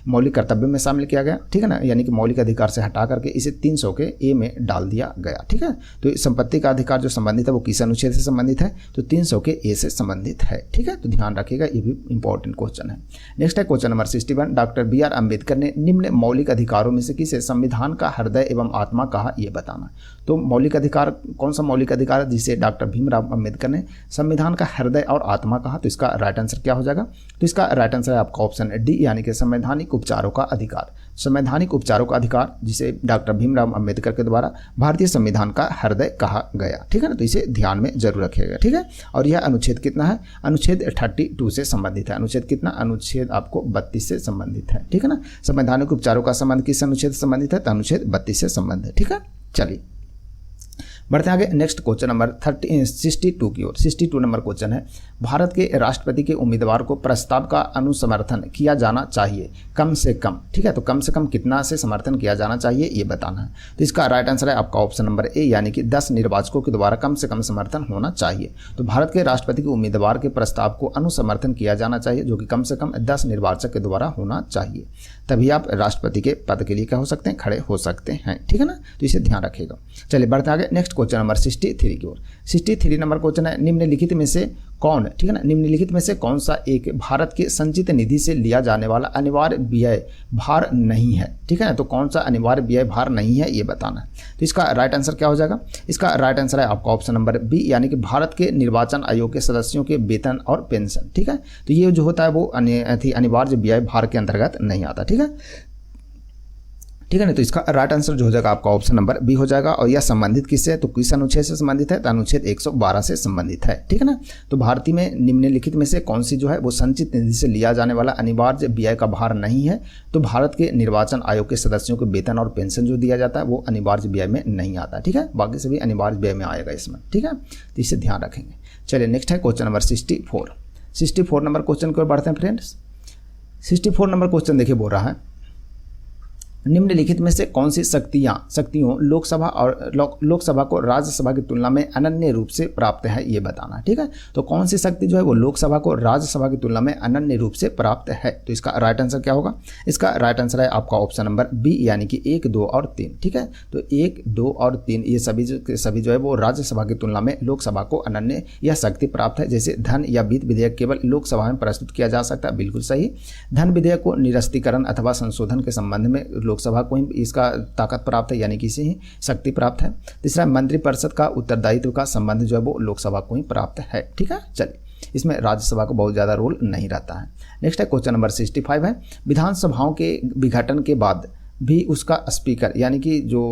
Speaker 1: मौलिक कर्तव्य में शामिल किया गया। ठीक है ना, यानी कि मौलिक अधिकार से हटा करके इसे 300 के ए में डाल दिया गया। ठीक है, तो संपत्ति का अधिकार जो संबंधित है वो किस अनुच्छेद से संबंधित है, तो 300 के ए से संबंधित है। ठीक है, तो ध्यान रखिएगा, ये भी इंपॉर्टेंट क्वेश्चन है। नेक्स्ट है question number 61, doctor B R Ambedkar ने निम्न मौलिक अधिकारों में से किसे संविधान का हृदय एवं आत्मा कहा, ये बताना। तो मौलिक अधिकार कौन सा मौलिक अधिकार है जिसे डॉक्टर भीमराव अम्बेडकर ने संविधान का हृदय और आत्मा कहा। तो इसका राइट आंसर क्या हो जाएगा, तो इसका राइट आंसर है आपका ऑप्शन डी यानी कि संवैधानिक उपचारों का अधिकार। संवैधानिक उपचारों का अधिकार जिसे डॉक्टर भीमराव अम्बेडकर के द्वारा भारतीय संविधान का हृदय कहा गया। ठीक है ना, तो इसे ध्यान में जरूर रखिएगा। ठीक है, और यह अनुच्छेद कितना है, अनुच्छेद 32 से संबंधित है। अनुच्छेद कितना, अनुच्छेद आपको 32 से संबंधित है। ठीक है ना, संवैधानिक उपचारों का संबंध किस अनुच्छेद से संबंधित है, तो अनुच्छेद 32 से संबंध है। ठीक है, चलिए बढ़ते आगे नेक्स्ट क्वेश्चन नंबर 62 की ओर। 62 नंबर क्वेश्चन है, भारत के राष्ट्रपति के उम्मीदवार को प्रस्ताव का अनुसमर्थन किया जाना चाहिए कम से कम। ठीक है, तो कम से कम कितना से समर्थन किया जाना चाहिए ये बताना है। तो इसका राइट आंसर है आपका ऑप्शन नंबर ए यानी कि 10 निर्वाचकों के द्वारा कम से कम समर्थन होना चाहिए। तो भारत के राष्ट्रपति के उम्मीदवार के प्रस्ताव को अनुसमर्थन किया जाना चाहिए जो कि कम से कम 10 निर्वाचक के द्वारा होना चाहिए, तभी आप राष्ट्रपति के पद के लिए क्या हो सकते हैं, खड़े हो सकते हैं। ठीक है ना, तो इसे ध्यान रखिएगा। चलिए बढ़ते आगे नेक्स्ट क्वेश्चन नंबर 63 की ओर। 63 नंबर क्वेश्चन है, निम्नलिखित में से कौन, ठीक है ना, निम्नलिखित में से कौन सा एक भारत के संचित निधि से लिया जाने वाला अनिवार्य व्यय भार नहीं है। ठीक है ना, तो कौन सा अनिवार्य व्यय भार नहीं है ये बताना है। तो इसका राइट आंसर क्या हो जाएगा, इसका राइट आंसर है आपका ऑप्शन नंबर बी यानी कि भारत के निर्वाचन आयोग के सदस्यों के वेतन और पेंशन। ठीक है, तो ये जो होता है वो अनिवार्य व्यय भार के अंतर्गत नहीं आता। ठीक है, ठीक है ना, तो इसका राइट आंसर जो हो जाएगा आपका ऑप्शन नंबर बी हो जाएगा। और यह संबंधित किससे है, तो किस अनुच्छेद से संबंधित है, तो अनुच्छेद 112 से संबंधित है। ठीक है ना, तो भारतीय में निम्नलिखित में से कौन सी जो है वो संचित निधि से लिया जाने वाला अनिवार्य व्यय का भार नहीं है। तो भारत के निर्वाचन आयोग के सदस्यों को वेतन और पेंशन जो दिया जाता है वो अनिवार्य व्यय में नहीं आता। ठीक है, बाकी सभी अनिवार्य व्यय में आएगा इसमें। ठीक है, तो इसे ध्यान रखेंगे। चलिए नेक्स्ट है क्वेश्चन नंबर 64 नंबर क्वेश्चन की ओर बढ़ते हैं फ्रेंड्स। 64 नंबर क्वेश्चन देखिए बोल रहा है, निम्नलिखित में से कौन सी शक्तियों लोकसभा को राज्यसभा की तुलना में अनन्य रूप से प्राप्त है ये बताना। ठीक है, तो कौन सी शक्ति जो है वो लोकसभा को राज्यसभा की तुलना में अनन्य रूप से प्राप्त है। तो इसका राइट आंसर क्या होगा, इसका राइट आंसर है आपका ऑप्शन नंबर बी यानी कि 1, 2 और 3। ठीक है, तो 1, 2 और 3 ये सभी जो है वो राज्यसभा की तुलना में लोकसभा को अनन्य यह शक्ति प्राप्त है। जैसे धन या वित्त विधेयक केवल लोकसभा में प्रस्तुत किया जा सकता है, बिल्कुल सही। धन विधेयक को निरस्तीकरण अथवा संशोधन के संबंध में लोकसभा को ही इसका ताकत प्राप्त है यानी कि इसे ही शक्ति प्राप्त है। तीसरा, मंत्रिपरिषद का उत्तरदायित्व का संबंध जो है वो लोकसभा को ही प्राप्त है। ठीक है, चलिए इसमें राज्यसभा को बहुत ज़्यादा रोल नहीं रहता है। नेक्स्ट है क्वेश्चन नंबर 65 है, विधानसभाओं के विघटन के बाद भी उसका स्पीकर यानी कि जो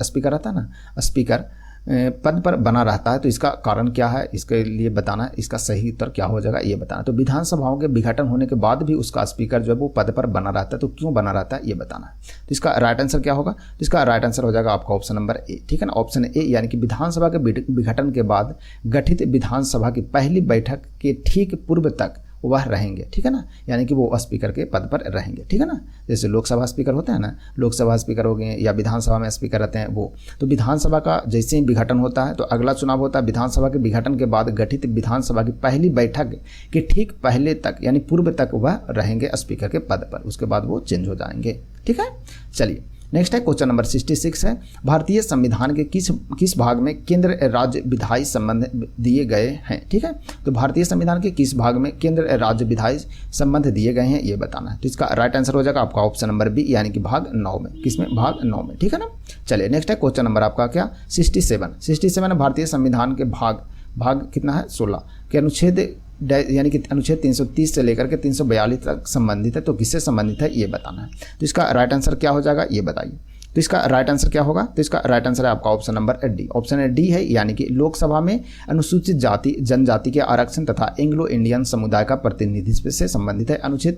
Speaker 1: स्पीकर रहता है ना, स्पीकर पद पर बना रहता है। तो इसका कारण क्या है, इसके लिए बताना है, इसका सही उत्तर क्या हो जाएगा ये बताना। तो विधानसभाओं के विघटन होने के बाद भी उसका स्पीकर जो है वो पद पर बना रहता है, तो क्यों बना रहता है ये बताना है। तो इसका राइट आंसर क्या होगा, तो इसका राइट आंसर हो जाएगा आपका ऑप्शन नंबर ए। ठीक है ना, ऑप्शन ए यानी कि विधानसभा के विघटन के बाद गठित विधानसभा की पहली बैठक के ठीक पूर्व तक वह रहेंगे। ठीक है ना, यानी कि वो स्पीकर के पद पर रहेंगे। ठीक है ना, जैसे लोकसभा स्पीकर होते हैं ना, लोकसभा स्पीकर हो गए या विधानसभा में स्पीकर रहते हैं वो, तो विधानसभा का जैसे ही विघटन होता है तो अगला चुनाव होता है। विधानसभा के विघटन के बाद गठित विधानसभा की पहली बैठक के ठीक पहले तक यानी पूर्व तक वह रहेंगे स्पीकर के पद पर, उसके बाद वो चेंज हो जाएंगे। ठीक है, चलिए नेक्स्ट है क्वेश्चन नंबर 66 है, भारतीय संविधान के किस भाग में केंद्र राज्य विधायी संबंध दिए गए हैं। ठीक है, तो भारतीय संविधान के किस भाग में केंद्र राज्य विधायी संबंध दिए गए हैं ये बताना है। तो इसका राइट आंसर हो जाएगा आपका ऑप्शन नंबर बी, यानी कि भाग 9 में। किसमें? भाग 9 में। ठीक है ना। चलिए नेक्स्ट है क्वेश्चन नंबर आपका क्या 67 भारतीय संविधान के भाग कितना है 16 के अनुच्छेद यानी कि अनुच्छेद 330 से लेकर के 342 तक संबंधित है। तो किससे संबंधित है ये बताना है। तो इसका राइट आंसर क्या हो जाएगा ये बताइए। तो इसका राइट आंसर क्या होगा? तो इसका राइट आंसर है आपका option number D. Option D है, यानी कि लोकसभा में अनुसूचित जाति जनजाति के आरक्षण तथा एंग्लो इंडियन समुदाय का प्रतिनिधित्व से संबंधित है। अनुच्छेद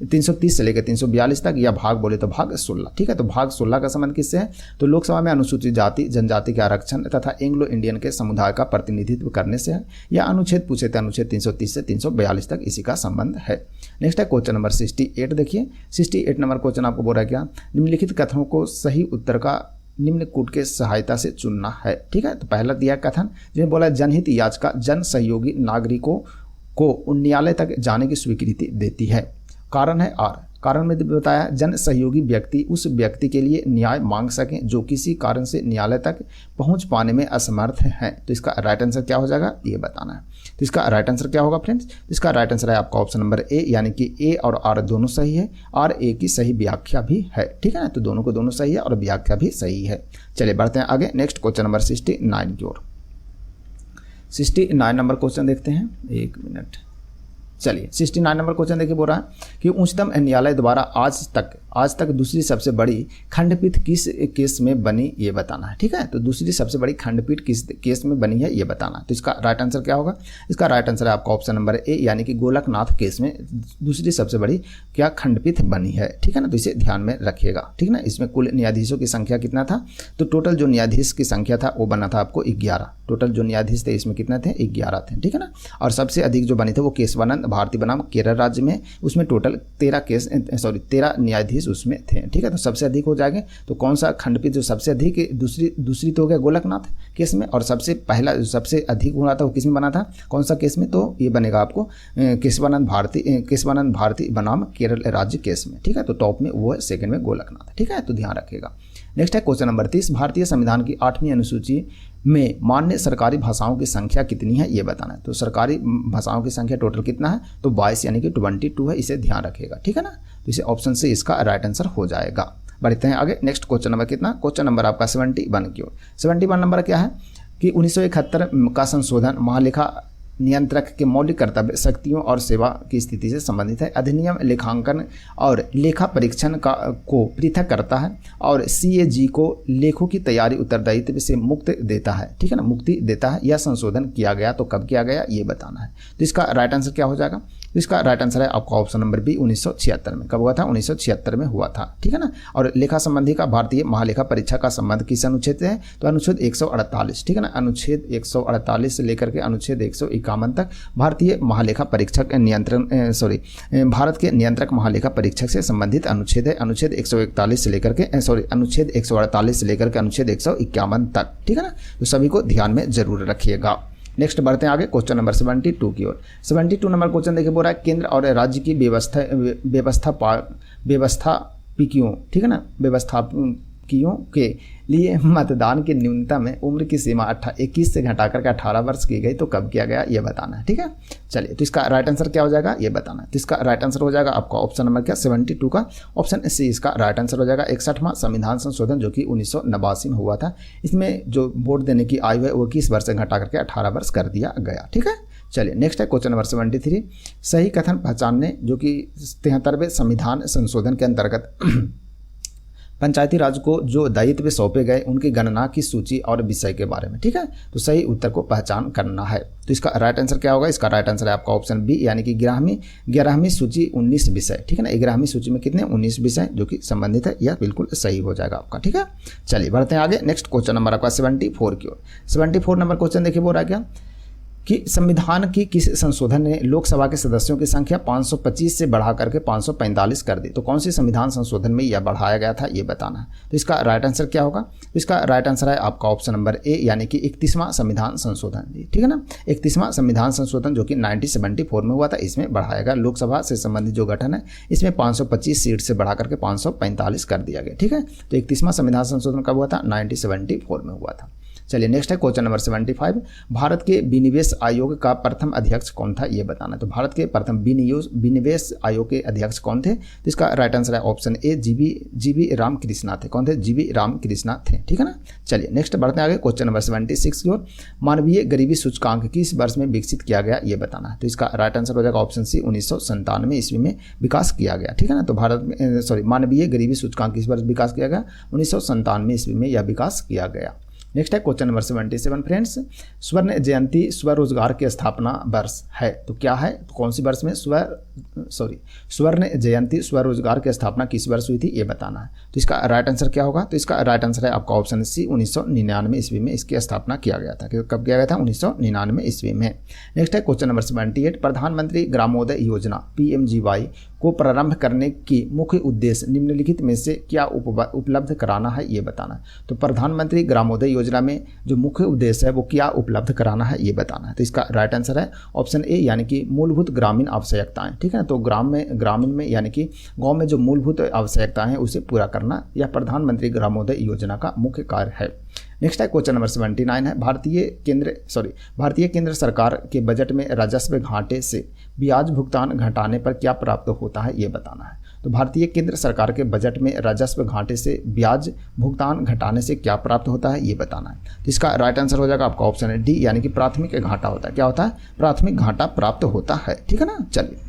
Speaker 1: 330 से लेकर 342 तक, या भाग बोले तो भाग 16। ठीक है, तो भाग 16 का संबंध किससे है? तो लोकसभा में अनुसूचित जाति जनजाति के आरक्षण तथा एंग्लो इंडियन के समुदाय का प्रतिनिधित्व करने से है, या अनुच्छेद पूछे थे अनुच्छेद 330 से 342 तक, इसी का संबंध है। नेक्स्ट है क्वेश्चन नंबर 68। देखिए 68 नंबर क्वेश्चन आपको बोल रहा है क्या, निम्नलिखित कथनों को सही उत्तर का निम्न कूट के सहायता से चुनना है। ठीक है, तो पहला दिया कथन जिसमें बोला जनहित याचिका जन सहयोगी नागरिकों को न्यायालय तक जाने की स्वीकृति देती है। कारण है आर। कारण में बताया जन सहयोगी व्यक्ति उस व्यक्ति के लिए न्याय मांग सकें जो किसी कारण से न्यायालय तक पहुंच पाने में असमर्थ है। तो इसका राइट आंसर क्या हो जाएगा ये बताना है। तो इसका राइट आंसर क्या होगा फ्रेंड्स? इसका राइट आंसर है आपका ऑप्शन नंबर ए, यानी कि ए और आर दोनों सही है और ए की सही व्याख्या भी है। ठीक है ना, तो दोनों को दोनों सही है और व्याख्या भी सही है। चलिए बढ़ते हैं आगे नेक्स्ट क्वेश्चन नंबर 69 की ओर। 69 नंबर क्वेश्चन देखते हैं, एक मिनट। चलिए 69 नंबर क्वेश्चन देखिए, बोल रहा है कि उच्चतम न्यायालय द्वारा आज तक दूसरी सबसे बड़ी खंडपीठ किस केस में बनी ये बताना है। ठीक है, तो दूसरी सबसे बड़ी खंडपीठ किस केस में बनी है ये बताना है। तो इसका राइट आंसर क्या होगा? इसका राइट आंसर है आपका ऑप्शन नंबर ए, यानी कि गोलकनाथ केस में दूसरी सबसे बड़ी क्या खंडपीठ बनी है। ठीक है ना, तो इसे ध्यान में रखिएगा। ठीक है ना, इसमें कुल न्यायाधीशों की संख्या कितना था? तो टोटल जो न्यायाधीश की संख्या था वो बना था आपको 11। टोटल जो न्यायाधीश थे इसमें कितने थे? 11 थे। ठीक है ना, और सबसे अधिक जो बनी थे वो केशवानंद भारती बनाम केरल राज्य में, उसमें टोटल 13 न्यायाधीश उसमें थे। ठीक है, तो सबसे अधिक हो जाएंगे। तो कौन सा खंडपीठ जो सबसे अधिक, दूसरी तो हो गया गोलकनाथ केस में, और सबसे पहला जो सबसे अधिक हुआ था वो किस में बना था? कौन सा केस में? तो ये बनेगा आपको केशवानंद भारती बनाम केरल राज्य केस में। ठीक है, तो टॉप में वो है, सेकंड में गोलकनाथ। ठीक है, तो ध्यान रखिएगा। नेक्स्ट है क्वेश्चन नंबर 30। भारतीय संविधान की 8वीं अनुसूची में मान्य सरकारी भाषाओं की संख्या कितनी है ये बताना है। तो सरकारी भाषाओं की संख्या टोटल कितना है? तो 22 यानी कि 22 है, इसे ध्यान रखिएगा। ठीक है ना, तो इसे ऑप्शन से इसका राइट आंसर हो जाएगा। बढ़ते हैं आगे नेक्स्ट क्वेश्चन नंबर कितना? क्वेश्चन नंबर आपका 71 की ओर। 71 नंबर क्या है कि 1971 का संशोधन महालेखा नियंत्रक के मौलिक कर्तव्य, शक्तियों और सेवा की स्थिति से संबंधित है। अधिनियम लेखांकन और लेखा परीक्षण को पृथक करता है और CAG को लेखों की तैयारी उत्तरदायित्व से मुक्त देता है। ठीक है ना, मुक्ति देता है। यह संशोधन किया गया तो कब किया गया ये बताना है। तो इसका राइट आंसर क्या हो जाएगा? तो इसका राइट आंसर है आपका ऑप्शन नंबर बी, 1976 में। कब हुआ था? 1976 में हुआ था। ठीक है ना, और लेखा संबंधी का भारतीय महालेखा परीक्षा का संबंध किस अनुच्छेद से है? तो अनुच्छेद 148। ठीक है ना, अनुच्छेद 148 से लेकर के अनुच्छेद 151 तक भारतीय महालेखा परीक्षक भारत के नियंत्रक महालेखा परीक्षक से संबंधित अनुच्छेद है। अनुच्छेद 148 से लेकर के अनुच्छेद 148 से लेकर के अनुच्छेद 151 तक। ठीक है ना, तो सभी को ध्यान में जरूर रखिएगा। नेक्स्ट बढ़ते हैं आगे क्वेश्चन नंबर 72 की ओर। 72 नंबर क्वेश्चन देखिए, बोल रहा है केंद्र और राज्य की व्यवस्थापकियों, ठीक है ना, व्यवस्थापकियों के लिए मतदान की न्यूनतम उम्र की सीमा 21 से घटाकर के 18 वर्ष की गई तो कब किया गया ये बताना है। ठीक है, चलिए तो इसका राइट आंसर क्या हो जाएगा ये बताना है। तो इसका राइट आंसर हो जाएगा आपका ऑप्शन नंबर क्या 72 का ऑप्शन सी इसका राइट आंसर हो जाएगा। 61वां संविधान संशोधन जो कि 1989 में हुआ था, इसमें जो वोट देने की आयु है वो 21 वर्ष से घटा करके 18 वर्ष कर दिया गया। ठीक है, चलिए नेक्स्ट है क्वेश्चन नंबर 73। सही कथन पहचानने जो कि 73वें संविधान संशोधन के अंतर्गत पंचायती राज को जो दायित्व सौंपे गए उनकी गणना की सूची और विषय के बारे में। ठीक है, तो सही उत्तर को पहचान करना है। तो इसका राइट आंसर क्या होगा? इसका राइट आंसर है आपका ऑप्शन बी, यानी कि 11वीं सूची 19 विषय। ठीक है ना, 11वीं सूची में कितने 19 विषय जो कि संबंधित है, यह बिल्कुल सही हो जाएगा आपका। ठीक है, चलिए बढ़ते हैं आगे नेक्स्ट क्वेश्चन नंबर आपका 74 की ओर। 74 नंबर क्वेश्चन देखिए, बोल रहा है क्या कि संविधान की किस संशोधन ने लोकसभा के सदस्यों की संख्या 525 से बढ़ा करके 545 कर दी? तो कौन सी संविधान संशोधन में यह बढ़ाया गया था, ये बताना है। तो इसका राइट आंसर क्या होगा? तो इसका राइट आंसर है आपका ऑप्शन नंबर ए, यानी कि 31वां संविधान संशोधन, ठीक है ना। 31वां संविधान संशोधन जो कि 1974 में हुआ था, इसमें बढ़ाया गया। लोकसभा से संबंधित जो गठन है इसमें 525 सीट से बढ़ा करके 545 कर दिया गया, ठीक है। तो 31वां संविधान संशोधन कब हुआ था? 1974 में हुआ था। चलिए नेक्स्ट है क्वेश्चन नंबर 75। भारत के विनिवेश आयोग का प्रथम अध्यक्ष कौन था, ये बताना है। तो भारत के प्रथम विनिवेश आयोग के अध्यक्ष कौन थे? तो इसका राइट आंसर है ऑप्शन ए, जीवी रामकृष्णा थे। कौन थे? जीवी रामकृष्णा थे, ठीक है ना। चलिए नेक्स्ट बढ़ते हैं आगे क्वेश्चन नंबर 76 की ओर। मानवीय गरीबी सूचकांक किस वर्ष में विकसित किया गया, ये बताना है। तो इसका राइट आंसर हो जाएगा ऑप्शन सी, 1997 ईस्वी में विकास किया गया, ठीक है ना। तो भारत में मानवीय गरीबी सूचकांक किस वर्ष विकास किया गया? 1997 ईस्वी में यह विकास किया गया। नेक्स्ट है क्वेश्चन नंबर 77 फ्रेंड्स। स्वर्ण जयंती स्वरोजगार की स्थापना वर्ष है, तो क्या है? तो कौन सी वर्ष में स्वर्ण जयंती स्वरोजगार की स्थापना किस वर्ष हुई थी, ये बताना है। तो इसका राइट आंसर क्या होगा? तो इसका राइट आंसर है आपका ऑप्शन सी, 1999 ईस्वी में इसकी स्थापना किया गया था। कब किया गया था? 1999 ईस्वी में। नेक्स्ट है क्वेश्चन नंबर 78। प्रधानमंत्री ग्रामोदय योजना PMGY को प्रारंभ करने की मुख्य उद्देश्य निम्नलिखित में से क्या उपलब्ध कराना है, ये बताना है। तो प्रधानमंत्री ग्रामोदय योजना में जो मुख्य उद्देश्य है वो क्या उपलब्ध कराना है, ये बताना है। तो इसका राइट आंसर है ऑप्शन ए, यानी कि मूलभूत ग्रामीण आवश्यकताएं, ठीक है ना। तो ग्रामीण में यानी कि गांव में जो मूलभूत आवश्यकताएं हैं उसे पूरा करना, यह प्रधानमंत्री ग्रामोदय योजना का मुख्य कार्य है। नेक्स्ट है क्वेश्चन नंबर 79 है। भारतीय केंद्र सरकार के बजट में राजस्व घाटे से ब्याज भुगतान घटाने पर क्या प्राप्त होता है, ये बताना है। तो भारतीय केंद्र सरकार के बजट में राजस्व घाटे से ब्याज भुगतान घटाने से क्या प्राप्त होता है, ये बताना है। तो इसका राइट आंसर हो जाएगा आपका ऑप्शन है डी, यानी कि प्राथमिक घाटा होता है। क्या होता है? प्राथमिक घाटा प्राप्त होता है, ठीक है ना। चलिए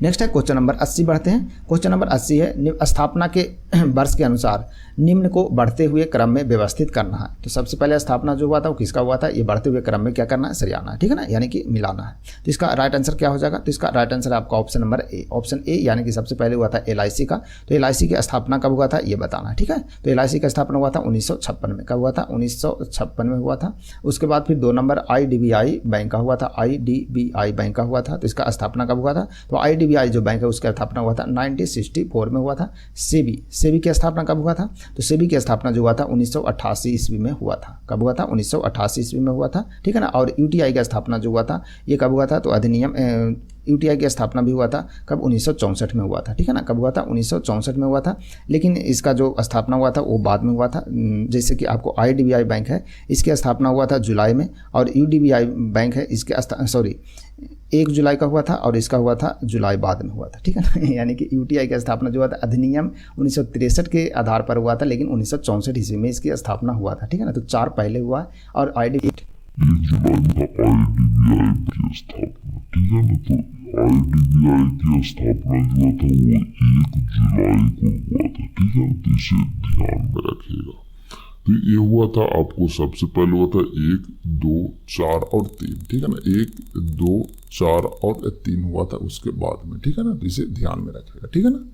Speaker 1: नेक्स्ट है क्वेश्चन नंबर 80 बढ़ते हैं। क्वेश्चन नंबर 80 है स्थापना के वर्ष के अनुसार निम्न को बढ़ते हुए क्रम में व्यवस्थित करना है। तो सबसे पहले स्थापना जो हुआ था वो किसका हुआ था? ये बढ़ते हुए क्रम में क्या करना है? सरियाना है, ठीक है ना, यानी कि मिलाना है। तो इसका राइट आंसर क्या हो जाएगा? तो इसका राइट आंसर है आपका ऑप्शन नंबर ए, ऑप्शन ए, यानी कि सबसे पहले हुआ था LIC का। तो LIC की स्थापना कब हुआ था, ये बताना है, ठीक है। तो LIC का स्थापना हुआ था 1956 में। कब हुआ था? 1956 में हुआ था। उसके बाद फिर 2 नंबर IDBI बैंक का हुआ था, IDBI बैंक का हुआ था। तो इसका स्थापना कब हुआ था? तो IDBI जो बैंक है उसका स्थापना हुआ था 1964 में हुआ था। सेबी की स्थापना कब हुआ था? तो सेबी की स्थापना जो हुआ था 1988 ईस्वी में हुआ था। कब हुआ था? 1988 ईस्वी में हुआ था, ठीक है ना। और UTI की स्थापना जो हुआ था ये कब हुआ था? तो अधिनियम UTI की स्थापना भी हुआ था कब? 1964 में हुआ था, ठीक है ना। कब हुआ था? 1964 में हुआ था। लेकिन इसका जो स्थापना हुआ था वो बाद में हुआ था। जैसे कि आपको IDBI बैंक है, इसकी स्थापना हुआ था जुलाई में, और UDBI बैंक है इसके 1 जुलाई का हुआ था, और इसका हुआ था जुलाई बाद में हुआ था, ठीक है ना। यानी कि UTI की स्थापना जो हुआ था अधिनियम 1963 के आधार पर हुआ था, लेकिन 1964 ईस्वी में इसकी स्थापना हुआ था, ठीक है ना। तो 4 पहले हुआ और IDBI
Speaker 2: ठीक है ना। तो IDBI की स्थापना जो था वो 1 जुलाई को हुआ था, ठीक है। तो इसे ध्यान में रखिएगा। तो ये हुआ था आपको सबसे पहले हुआ था 1, 2, 4 और 3, ठीक है ना। 1, 2, 4 और 3 हुआ था उसके बाद में, ठीक है ना। तो इसे ध्यान में रखिएगा, ठीक है ना।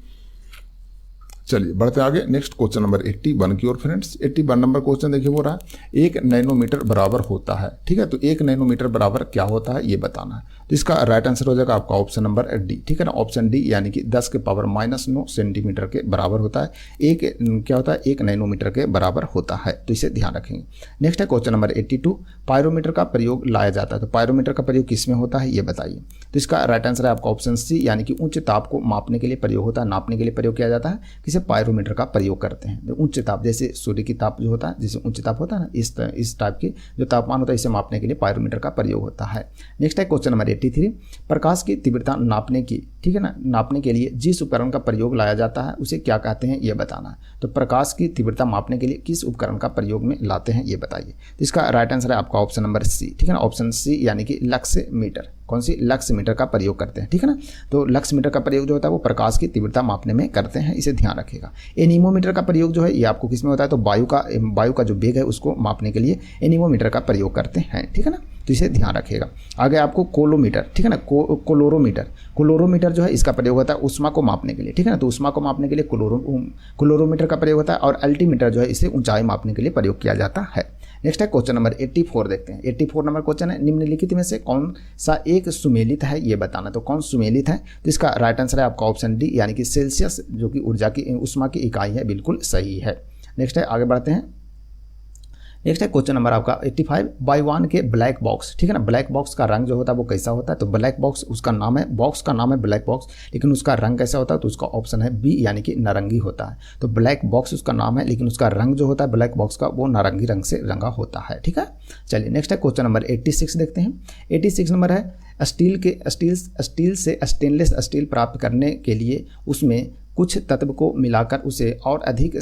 Speaker 2: चलिए बढ़ते आगे नेक्स्ट क्वेश्चन नंबर 81 की ओर फ्रेंड्स। 81 नंबर क्वेश्चन देखिए हो रहा है 1 नैनोमीटर बराबर होता है, ठीक है। तो 1 नैनोमीटर बराबर क्या होता है, ये बताना है। तो इसका राइट आंसर हो जाएगा आपका ऑप्शन नंबर डी, ठीक है ना। ऑप्शन डी, यानी कि 10 के पावर -9 सेंटीमीटर के बराबर होता है। क्या होता है? 1 नैनोमीटर के बराबर होता है। तो इसे ध्यान रखेंगे। नेक्स्ट है क्वेश्चन नंबर 82। पायरोमीटर का प्रयोग लाया जाता है। तो पायरोमीटर का प्रयोग किस में होता है, ये बताइए। तो इसका राइट आंसर है आपका ऑप्शन सी, यानी कि उच्च ताप को मापने के लिए प्रयोग होता है, नापने के लिए प्रयोग किया जाता है। किसे? पायरोमीटर का प्रयोग करते हैं। तो उच्च ताप, जैसे सूर्य की ताप जो होता है, जैसे उच्च ताप होता है ना, इस टाइप के जो तापमान होता है इसे मापने के लिए पायरोमीटर का प्रयोग होता है। नेक्स्ट है क्वेश्चन नंबर 83। प्रकाश की तीव्रता नापने की, ठीक है ना, नापने के लिए जिस उपकरण का प्रयोग लाया जाता है उसे क्या कहते हैं, ये बताना है। तो प्रकाश की तीव्रता मापने के लिए किस उपकरण का प्रयोग में लाते हैं, ये बताइए। तो इसका राइट आंसर है आपका ऑप्शन नंबर सी, ठीक है ना। ऑप्शन सी, यानी कि लक्स मीटर। कौन सी? लक्स मीटर का प्रयोग करते हैं, ठीक है ना। तो लक्स मीटर का प्रयोग जो होता है वो प्रकाश की तीव्रता मापने में करते हैं, इसे ध्यान रखिएगा। एनीमोमीटर का प्रयोग जो है ये आपको किस में होता है? तो वायु का जो वेग है उसको मापने के लिए एनीमोमीटर का प्रयोग करते हैं, ठीक है ना। तो इसे ध्यान रखिएगा। आगे आपको कोलोमीटर, ठीक है ना, कोलोरोमीटर जो है इसका प्रयोग होता है ऊष्मा को मापने के लिए, ठीक है ना। तो ऊष्मा को मापने के लिए कोलोरोमीटर का प्रयोग होता है। और अल्टीमीटर जो है इसे ऊंचाई मापने के लिए प्रयोग किया जाता है।
Speaker 1: नेक्स्ट है क्वेश्चन नंबर 84 देखते हैं। 84 नंबर क्वेश्चन है, निम्नलिखित में से कौन सा एक सुमेलित है ये बताना। तो कौन सुमेलित है, तो इसका राइट आंसर है आपका ऑप्शन डी, यानी कि सेल्सियस, जो कि ऊर्जा की उष्मा की इकाई है, बिल्कुल सही है। नेक्स्ट है, आगे बढ़ते हैं। नेक्स्ट है क्वेश्चन नंबर आपका 85, बाइवान के ब्लैक बॉक्स, ठीक है ना। ब्लैक बॉक्स का रंग जो होता है वो कैसा होता है, तो ब्लैक बॉक्स उसका नाम है, बॉक्स का नाम है ब्लैक बॉक्स, लेकिन उसका रंग कैसा होता है, तो उसका ऑप्शन है बी, यानी कि नारंगी होता है। तो ब्लैक बॉक्स उसका नाम है, लेकिन उसका रंग जो होता है ब्लैक बॉक्स का, वो नारंगी रंग से रंगा होता है, ठीक है। चलिए नेक्स्ट है क्वेश्चन नंबर 86 देखते हैं। 86 नंबर है, स्टील से स्टेनलेस स्टील प्राप्त करने के लिए उसमें कुछ तत्व को मिलाकर उसे और अधिक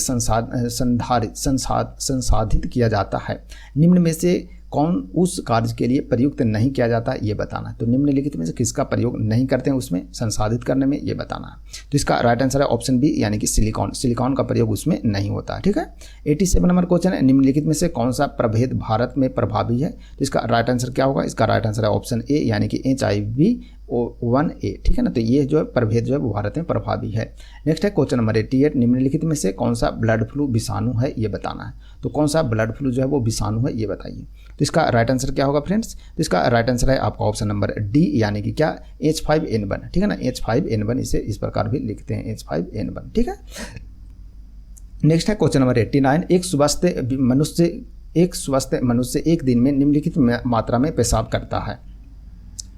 Speaker 1: संसाधित किया जाता है। निम्न में से कौन उस कार्य के लिए प्रयुक्त नहीं किया जाता, ये बताना है। तो निम्नलिखित में से किसका प्रयोग नहीं करते हैं उसमें संसाधित करने में, ये बताना है। तो इसका राइट आंसर है ऑप्शन बी, यानी कि सिलिकॉन। सिलिकॉन का प्रयोग उसमें नहीं होता है, ठीक है। 87 नंबर क्वेश्चन है, निम्नलिखित में से कौन सा प्रभेद भारत में प्रभावी है। तो इसका राइट आंसर क्या होगा, इसका राइट आंसर है ऑप्शन ए, यानी कि HIV-1A, ठीक है ना। तो ये जो है प्रभेद जो है वो भारत में प्रभावी है। नेक्स्ट है क्वेश्चन नंबर 88, निम्नलिखित में से कौन सा ब्लड फ्लू विषाणु है, ये बताना है। तो कौन सा ब्लड फ्लू जो है वो विषाणु है, ये बताइए। तो इसका राइट आंसर क्या होगा फ्रेंड्स, तो इसका राइट आंसर है आपका ऑप्शन नंबर डी, यानी कि क्या, H5N1, ठीक है ना। H5N1 इसे इस प्रकार भी लिखते हैं, H5N1, ठीक है। नेक्स्ट है क्वेश्चन नंबर 89, एक स्वस्थ मनुष्य एक दिन में निम्नलिखित मात्रा में पेशाब करता है।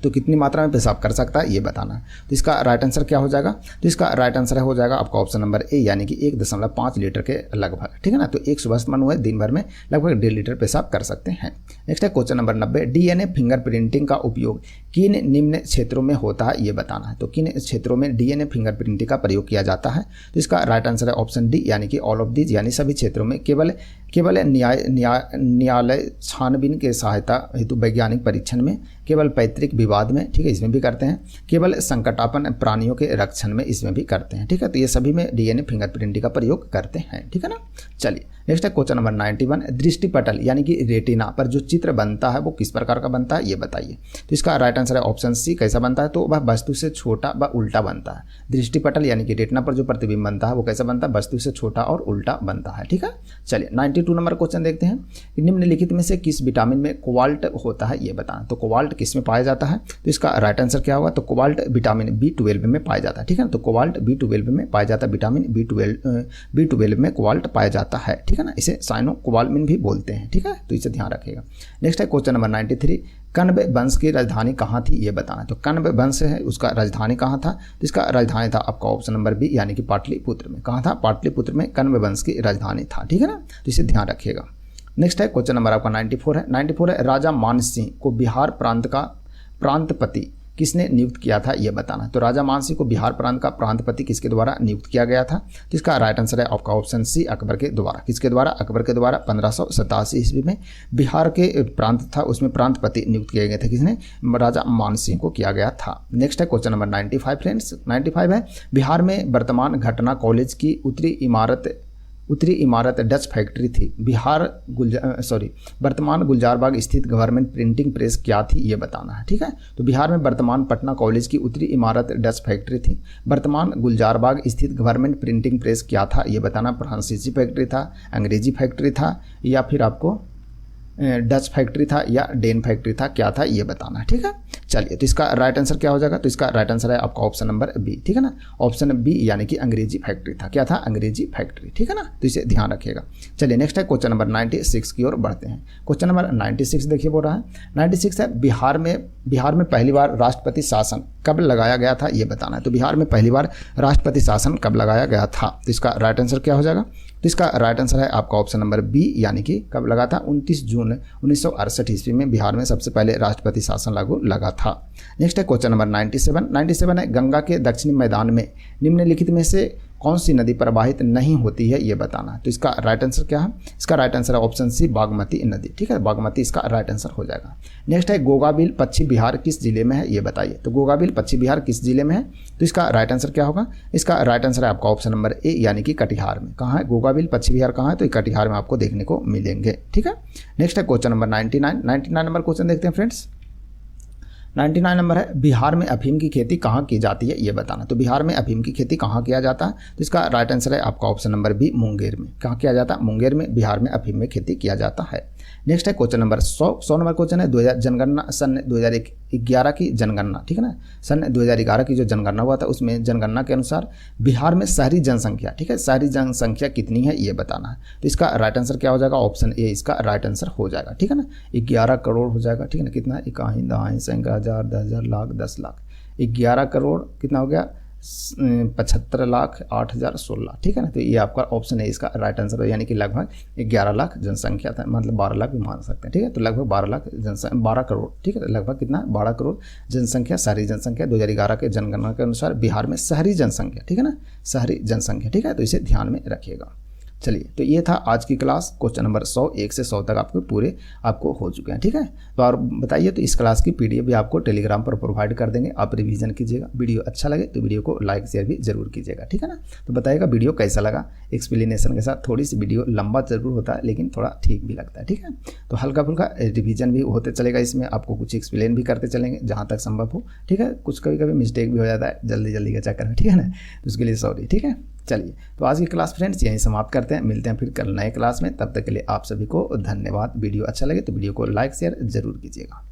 Speaker 1: तो कितनी मात्रा में पेशाब कर सकता है, ये बताना है। तो इसका राइट आंसर क्या हो जाएगा, तो इसका राइट आंसर हो जाएगा आपका ऑप्शन नंबर ए, यानी कि 1.5 लीटर के लगभग, ठीक है ना। तो एक स्वस्थ मनुष्य दिन भर में लगभग 1.5 लीटर पेशाब कर सकते हैं। नेक्स्ट है क्वेश्चन नंबर 90, DNA फिंगरप्रिंटिंग का उपयोग किन निम्न क्षेत्रों में होता है, ये बताना है। तो किन क्षेत्रों में DNA फिंगरप्रिंटिंग का प्रयोग किया जाता है। तो इसका राइट आंसर है ऑप्शन डी, यानी कि ऑल ऑफ दीज, यानी सभी क्षेत्रों में। केवल न्यायालय छानबीन के सहायता हेतु वैज्ञानिक परीक्षण में, केवल पैतृक विवाद में, ठीक है, इसमें भी करते हैं। केवल संकटापन्न प्राणियों के रक्षण में, इसमें भी करते हैं, ठीक है। तो ये सभी में DNA फिंगरप्रिंटिंग का प्रयोग करते हैं, ठीक है ना। चलिए नेक्स्ट है क्वेश्चन नंबर 91, दृष्टिपटल यानी कि रेटिना पर जो चित्र बनता है वो किस प्रकार का बनता है, ये बताइए। तो इसका राइट आंसर है ऑप्शन सी, कैसा बनता है, तो वह वस्तु से छोटा व उल्टा बनता है। दृष्टिपटल यानी कि रेटिना पर जो प्रतिबिंब बनता है वो कैसा बनता है, वस्तु से छोटा और उल्टा बनता है, ठीक है। चलिए 92 नंबर क्वेश्चन देखते हैं, निम्नलिखित में से किस विटामिन में कोबाल्ट होता है, ये बताना। तो कोबाल्ट किस में पाया जाता है, तो इसका राइट आंसर क्या होगा, तो कोबाल्ट विटामिन B12 में पाया जाता है, ठीक है। तो कोबाल्ट B12 में पाया जाता है, विटामिन B12 में कोबाल्ट पाया जाता है, ठीक है ना। इसे साइनोकोबाल्मिन भी बोलते हैं, ठीक है। तो इसे ध्यान रखिएगा। नेक्स्ट है क्वेश्चन नंबर 93, कण्व वंश की राजधानी कहाँ थी, ये बताना। तो कण्व वंश है उसका राजधानी कहाँ था, तो इसका राजधानी था आपका ऑप्शन नंबर बी, यानी कि पाटलिपुत्र में। कहाँ था, पाटलिपुत्र में कण्व वंश की राजधानी था, ठीक है ना। तो इसे ध्यान रखिएगा। नेक्स्ट है क्वेश्चन नंबर आपका 94 है। 94 है, राजा मानसिंह को बिहार प्रांत का प्रांतपति किसने नियुक्त किया था, ये बताना। तो राजा मानसिंह को बिहार प्रांत का प्रांतपति किसके द्वारा नियुक्त किया गया था, तो इसका राइट आंसर है आपका ऑप्शन सी, अकबर के द्वारा। किसके द्वारा, अकबर के द्वारा। 1587 ईस्वी में बिहार के प्रांत था उसमें प्रांतपति नियुक्त किए गए थे, किसने, राजा मानसिंह को किया गया था। नेक्स्ट है क्वेश्चन नंबर 95 फ्रेंड्स। 95 है, बिहार में वर्तमान घटना कॉलेज की उत्तरी इमारत डच फैक्ट्री थी। वर्तमान गुलजारबाग स्थित गवर्नमेंट प्रिंटिंग प्रेस क्या थी, ये बताना है, ठीक है। तो बिहार में वर्तमान पटना कॉलेज की उत्तरी इमारत डच फैक्ट्री थी। वर्तमान गुलजारबाग स्थित गवर्नमेंट प्रिंटिंग प्रेस क्या था, ये बताना। फ्रांसीसी फैक्ट्री था, अंग्रेजी फैक्ट्री था, या फिर आपको डच फैक्ट्री था, या डेन फैक्ट्री था, क्या था, ये बताना है, ठीक है। चलिए तो इसका राइट आंसर क्या हो जाएगा, तो इसका राइट आंसर है आपका ऑप्शन नंबर बी, ठीक है ना। ऑप्शन बी यानी कि अंग्रेजी फैक्ट्री था, क्या था, अंग्रेजी फैक्ट्री, ठीक है ना। तो इसे ध्यान रखिएगा। चलिए नेक्स्ट है क्वेश्चन नंबर 96 की ओर बढ़ते हैं। क्वेश्चन नंबर 96 देखिए बोल रहा है, 96 है, बिहार में पहली बार राष्ट्रपति शासन कब लगाया गया था, ये बताना है। तो बिहार में पहली बार राष्ट्रपति शासन कब लगाया गया था, तो इसका राइट आंसर क्या हो जाएगा, तो इसका राइट आंसर है आपका ऑप्शन नंबर बी, यानी कि कब लगा था, 29 जून 1968 ईस्वी में बिहार में सबसे पहले राष्ट्रपति शासन लागू लगा था। नेक्स्ट है क्वेश्चन नंबर 97 है, गंगा के दक्षिणी मैदान में निम्नलिखित में से कौन सी नदी प्रवाहित नहीं होती है, ये बताना है। तो इसका राइट आंसर क्या है, इसका राइट आंसर है ऑप्शन सी, बागमती नदी, ठीक है। बागमती इसका राइट आंसर हो जाएगा। नेक्स्ट है, गोगाबिल पश्चिम बिहार किस जिले में है, ये बताइए। तो गोगाबिल पश्चिम बिहार किस जिले में है, तो इसका राइट आंसर क्या होगा, इसका राइट आंसर है आपका ऑप्शन नंबर ए, यानी कि कटिहार में। कहाँ है गोगाबिल पश्चिम बिहार, कहाँ है, तो कटिहार में आपको देखने को मिलेंगे, ठीक है। नेक्स्ट है क्वेश्चन नंबर 99 नंबर क्वेश्चन देखते हैं फ्रेंड्स। 99 नंबर है, बिहार में अफीम की खेती कहाँ की जाती है ये बताना। तो बिहार में अफीम की खेती कहाँ किया जाता है, तो इसका राइट आंसर है आपका ऑप्शन नंबर बी, मुंगेर में। कहाँ किया जाता है, मुंगेर में बिहार में अफीम में खेती किया जाता है। नेक्स्ट है क्वेश्चन नंबर 100 नंबर क्वेश्चन है 2000 जनगणना सन 2011 की जनगणना, ठीक है ना, सन 2011 की जो जनगणना हुआ था उसमें जनगणना के अनुसार बिहार में शहरी जनसंख्या, ठीक है, शहरी जनसंख्या कितनी है ये बताना है। तो इसका राइट आंसर क्या हो जाएगा, ऑप्शन ए इसका राइट आंसर हो जाएगा, ठीक है ना, 11 करोड़ हो जाएगा, ठीक है ना, कितना, 1 दहाई 1000 10,000 लाख 10 लाख, 11 करोड़ कितना हो गया, 75 लाख 8,000 16, ठीक है ना। तो ये आपका ऑप्शन है इसका राइट आंसर है, यानी कि लगभग 11 लाख जनसंख्या था, मतलब 12 लाख भी मान सकते हैं, ठीक है। तो लगभग 12 लाख जनसंख्या, 12 करोड़, ठीक है, लगभग कितना, 12 करोड़ जनसंख्या, शहरी जनसंख्या 2011 के जनगणना के अनुसार बिहार में शहरी जनसंख्या, ठीक है ना, शहरी जनसंख्या, ठीक है। तो इसे ध्यान में रखिएगा। चलिए, तो ये था आज की क्लास। क्वेश्चन नंबर 1 से 100 तक आपके पूरे आपको हो चुके हैं, ठीक है। तो और बताइए, तो इस क्लास की PDF भी आपको टेलीग्राम पर प्रोवाइड कर देंगे, आप रिवीजन कीजिएगा। वीडियो अच्छा लगे तो वीडियो को लाइक शेयर भी जरूर कीजिएगा, ठीक है ना। तो बताइएगा वीडियो कैसा लगा, एक्सप्लेनेशन के साथ। थोड़ी सी वीडियो लंबा जरूर होता है लेकिन थोड़ा ठीक भी लगता है, ठीक है। तो हल्का फुल्का रिवीजन भी होते चलेगा, इसमें आपको कुछ एक्सप्लेन भी करते चलेंगे जहाँ तक संभव हो, ठीक है। कुछ कभी कभी मिस्टेक भी हो जाता है जल्दी के चक्कर में, ठीक है ना, तो उसके लिए सॉरी, ठीक है। चलिए, तो आज की क्लास फ्रेंड्स यहीं समाप्त करते हैं, मिलते हैं फिर कल नए क्लास में। तब तक के लिए आप सभी को धन्यवाद। वीडियो अच्छा लगे तो वीडियो को लाइक शेयर जरूर कीजिएगा।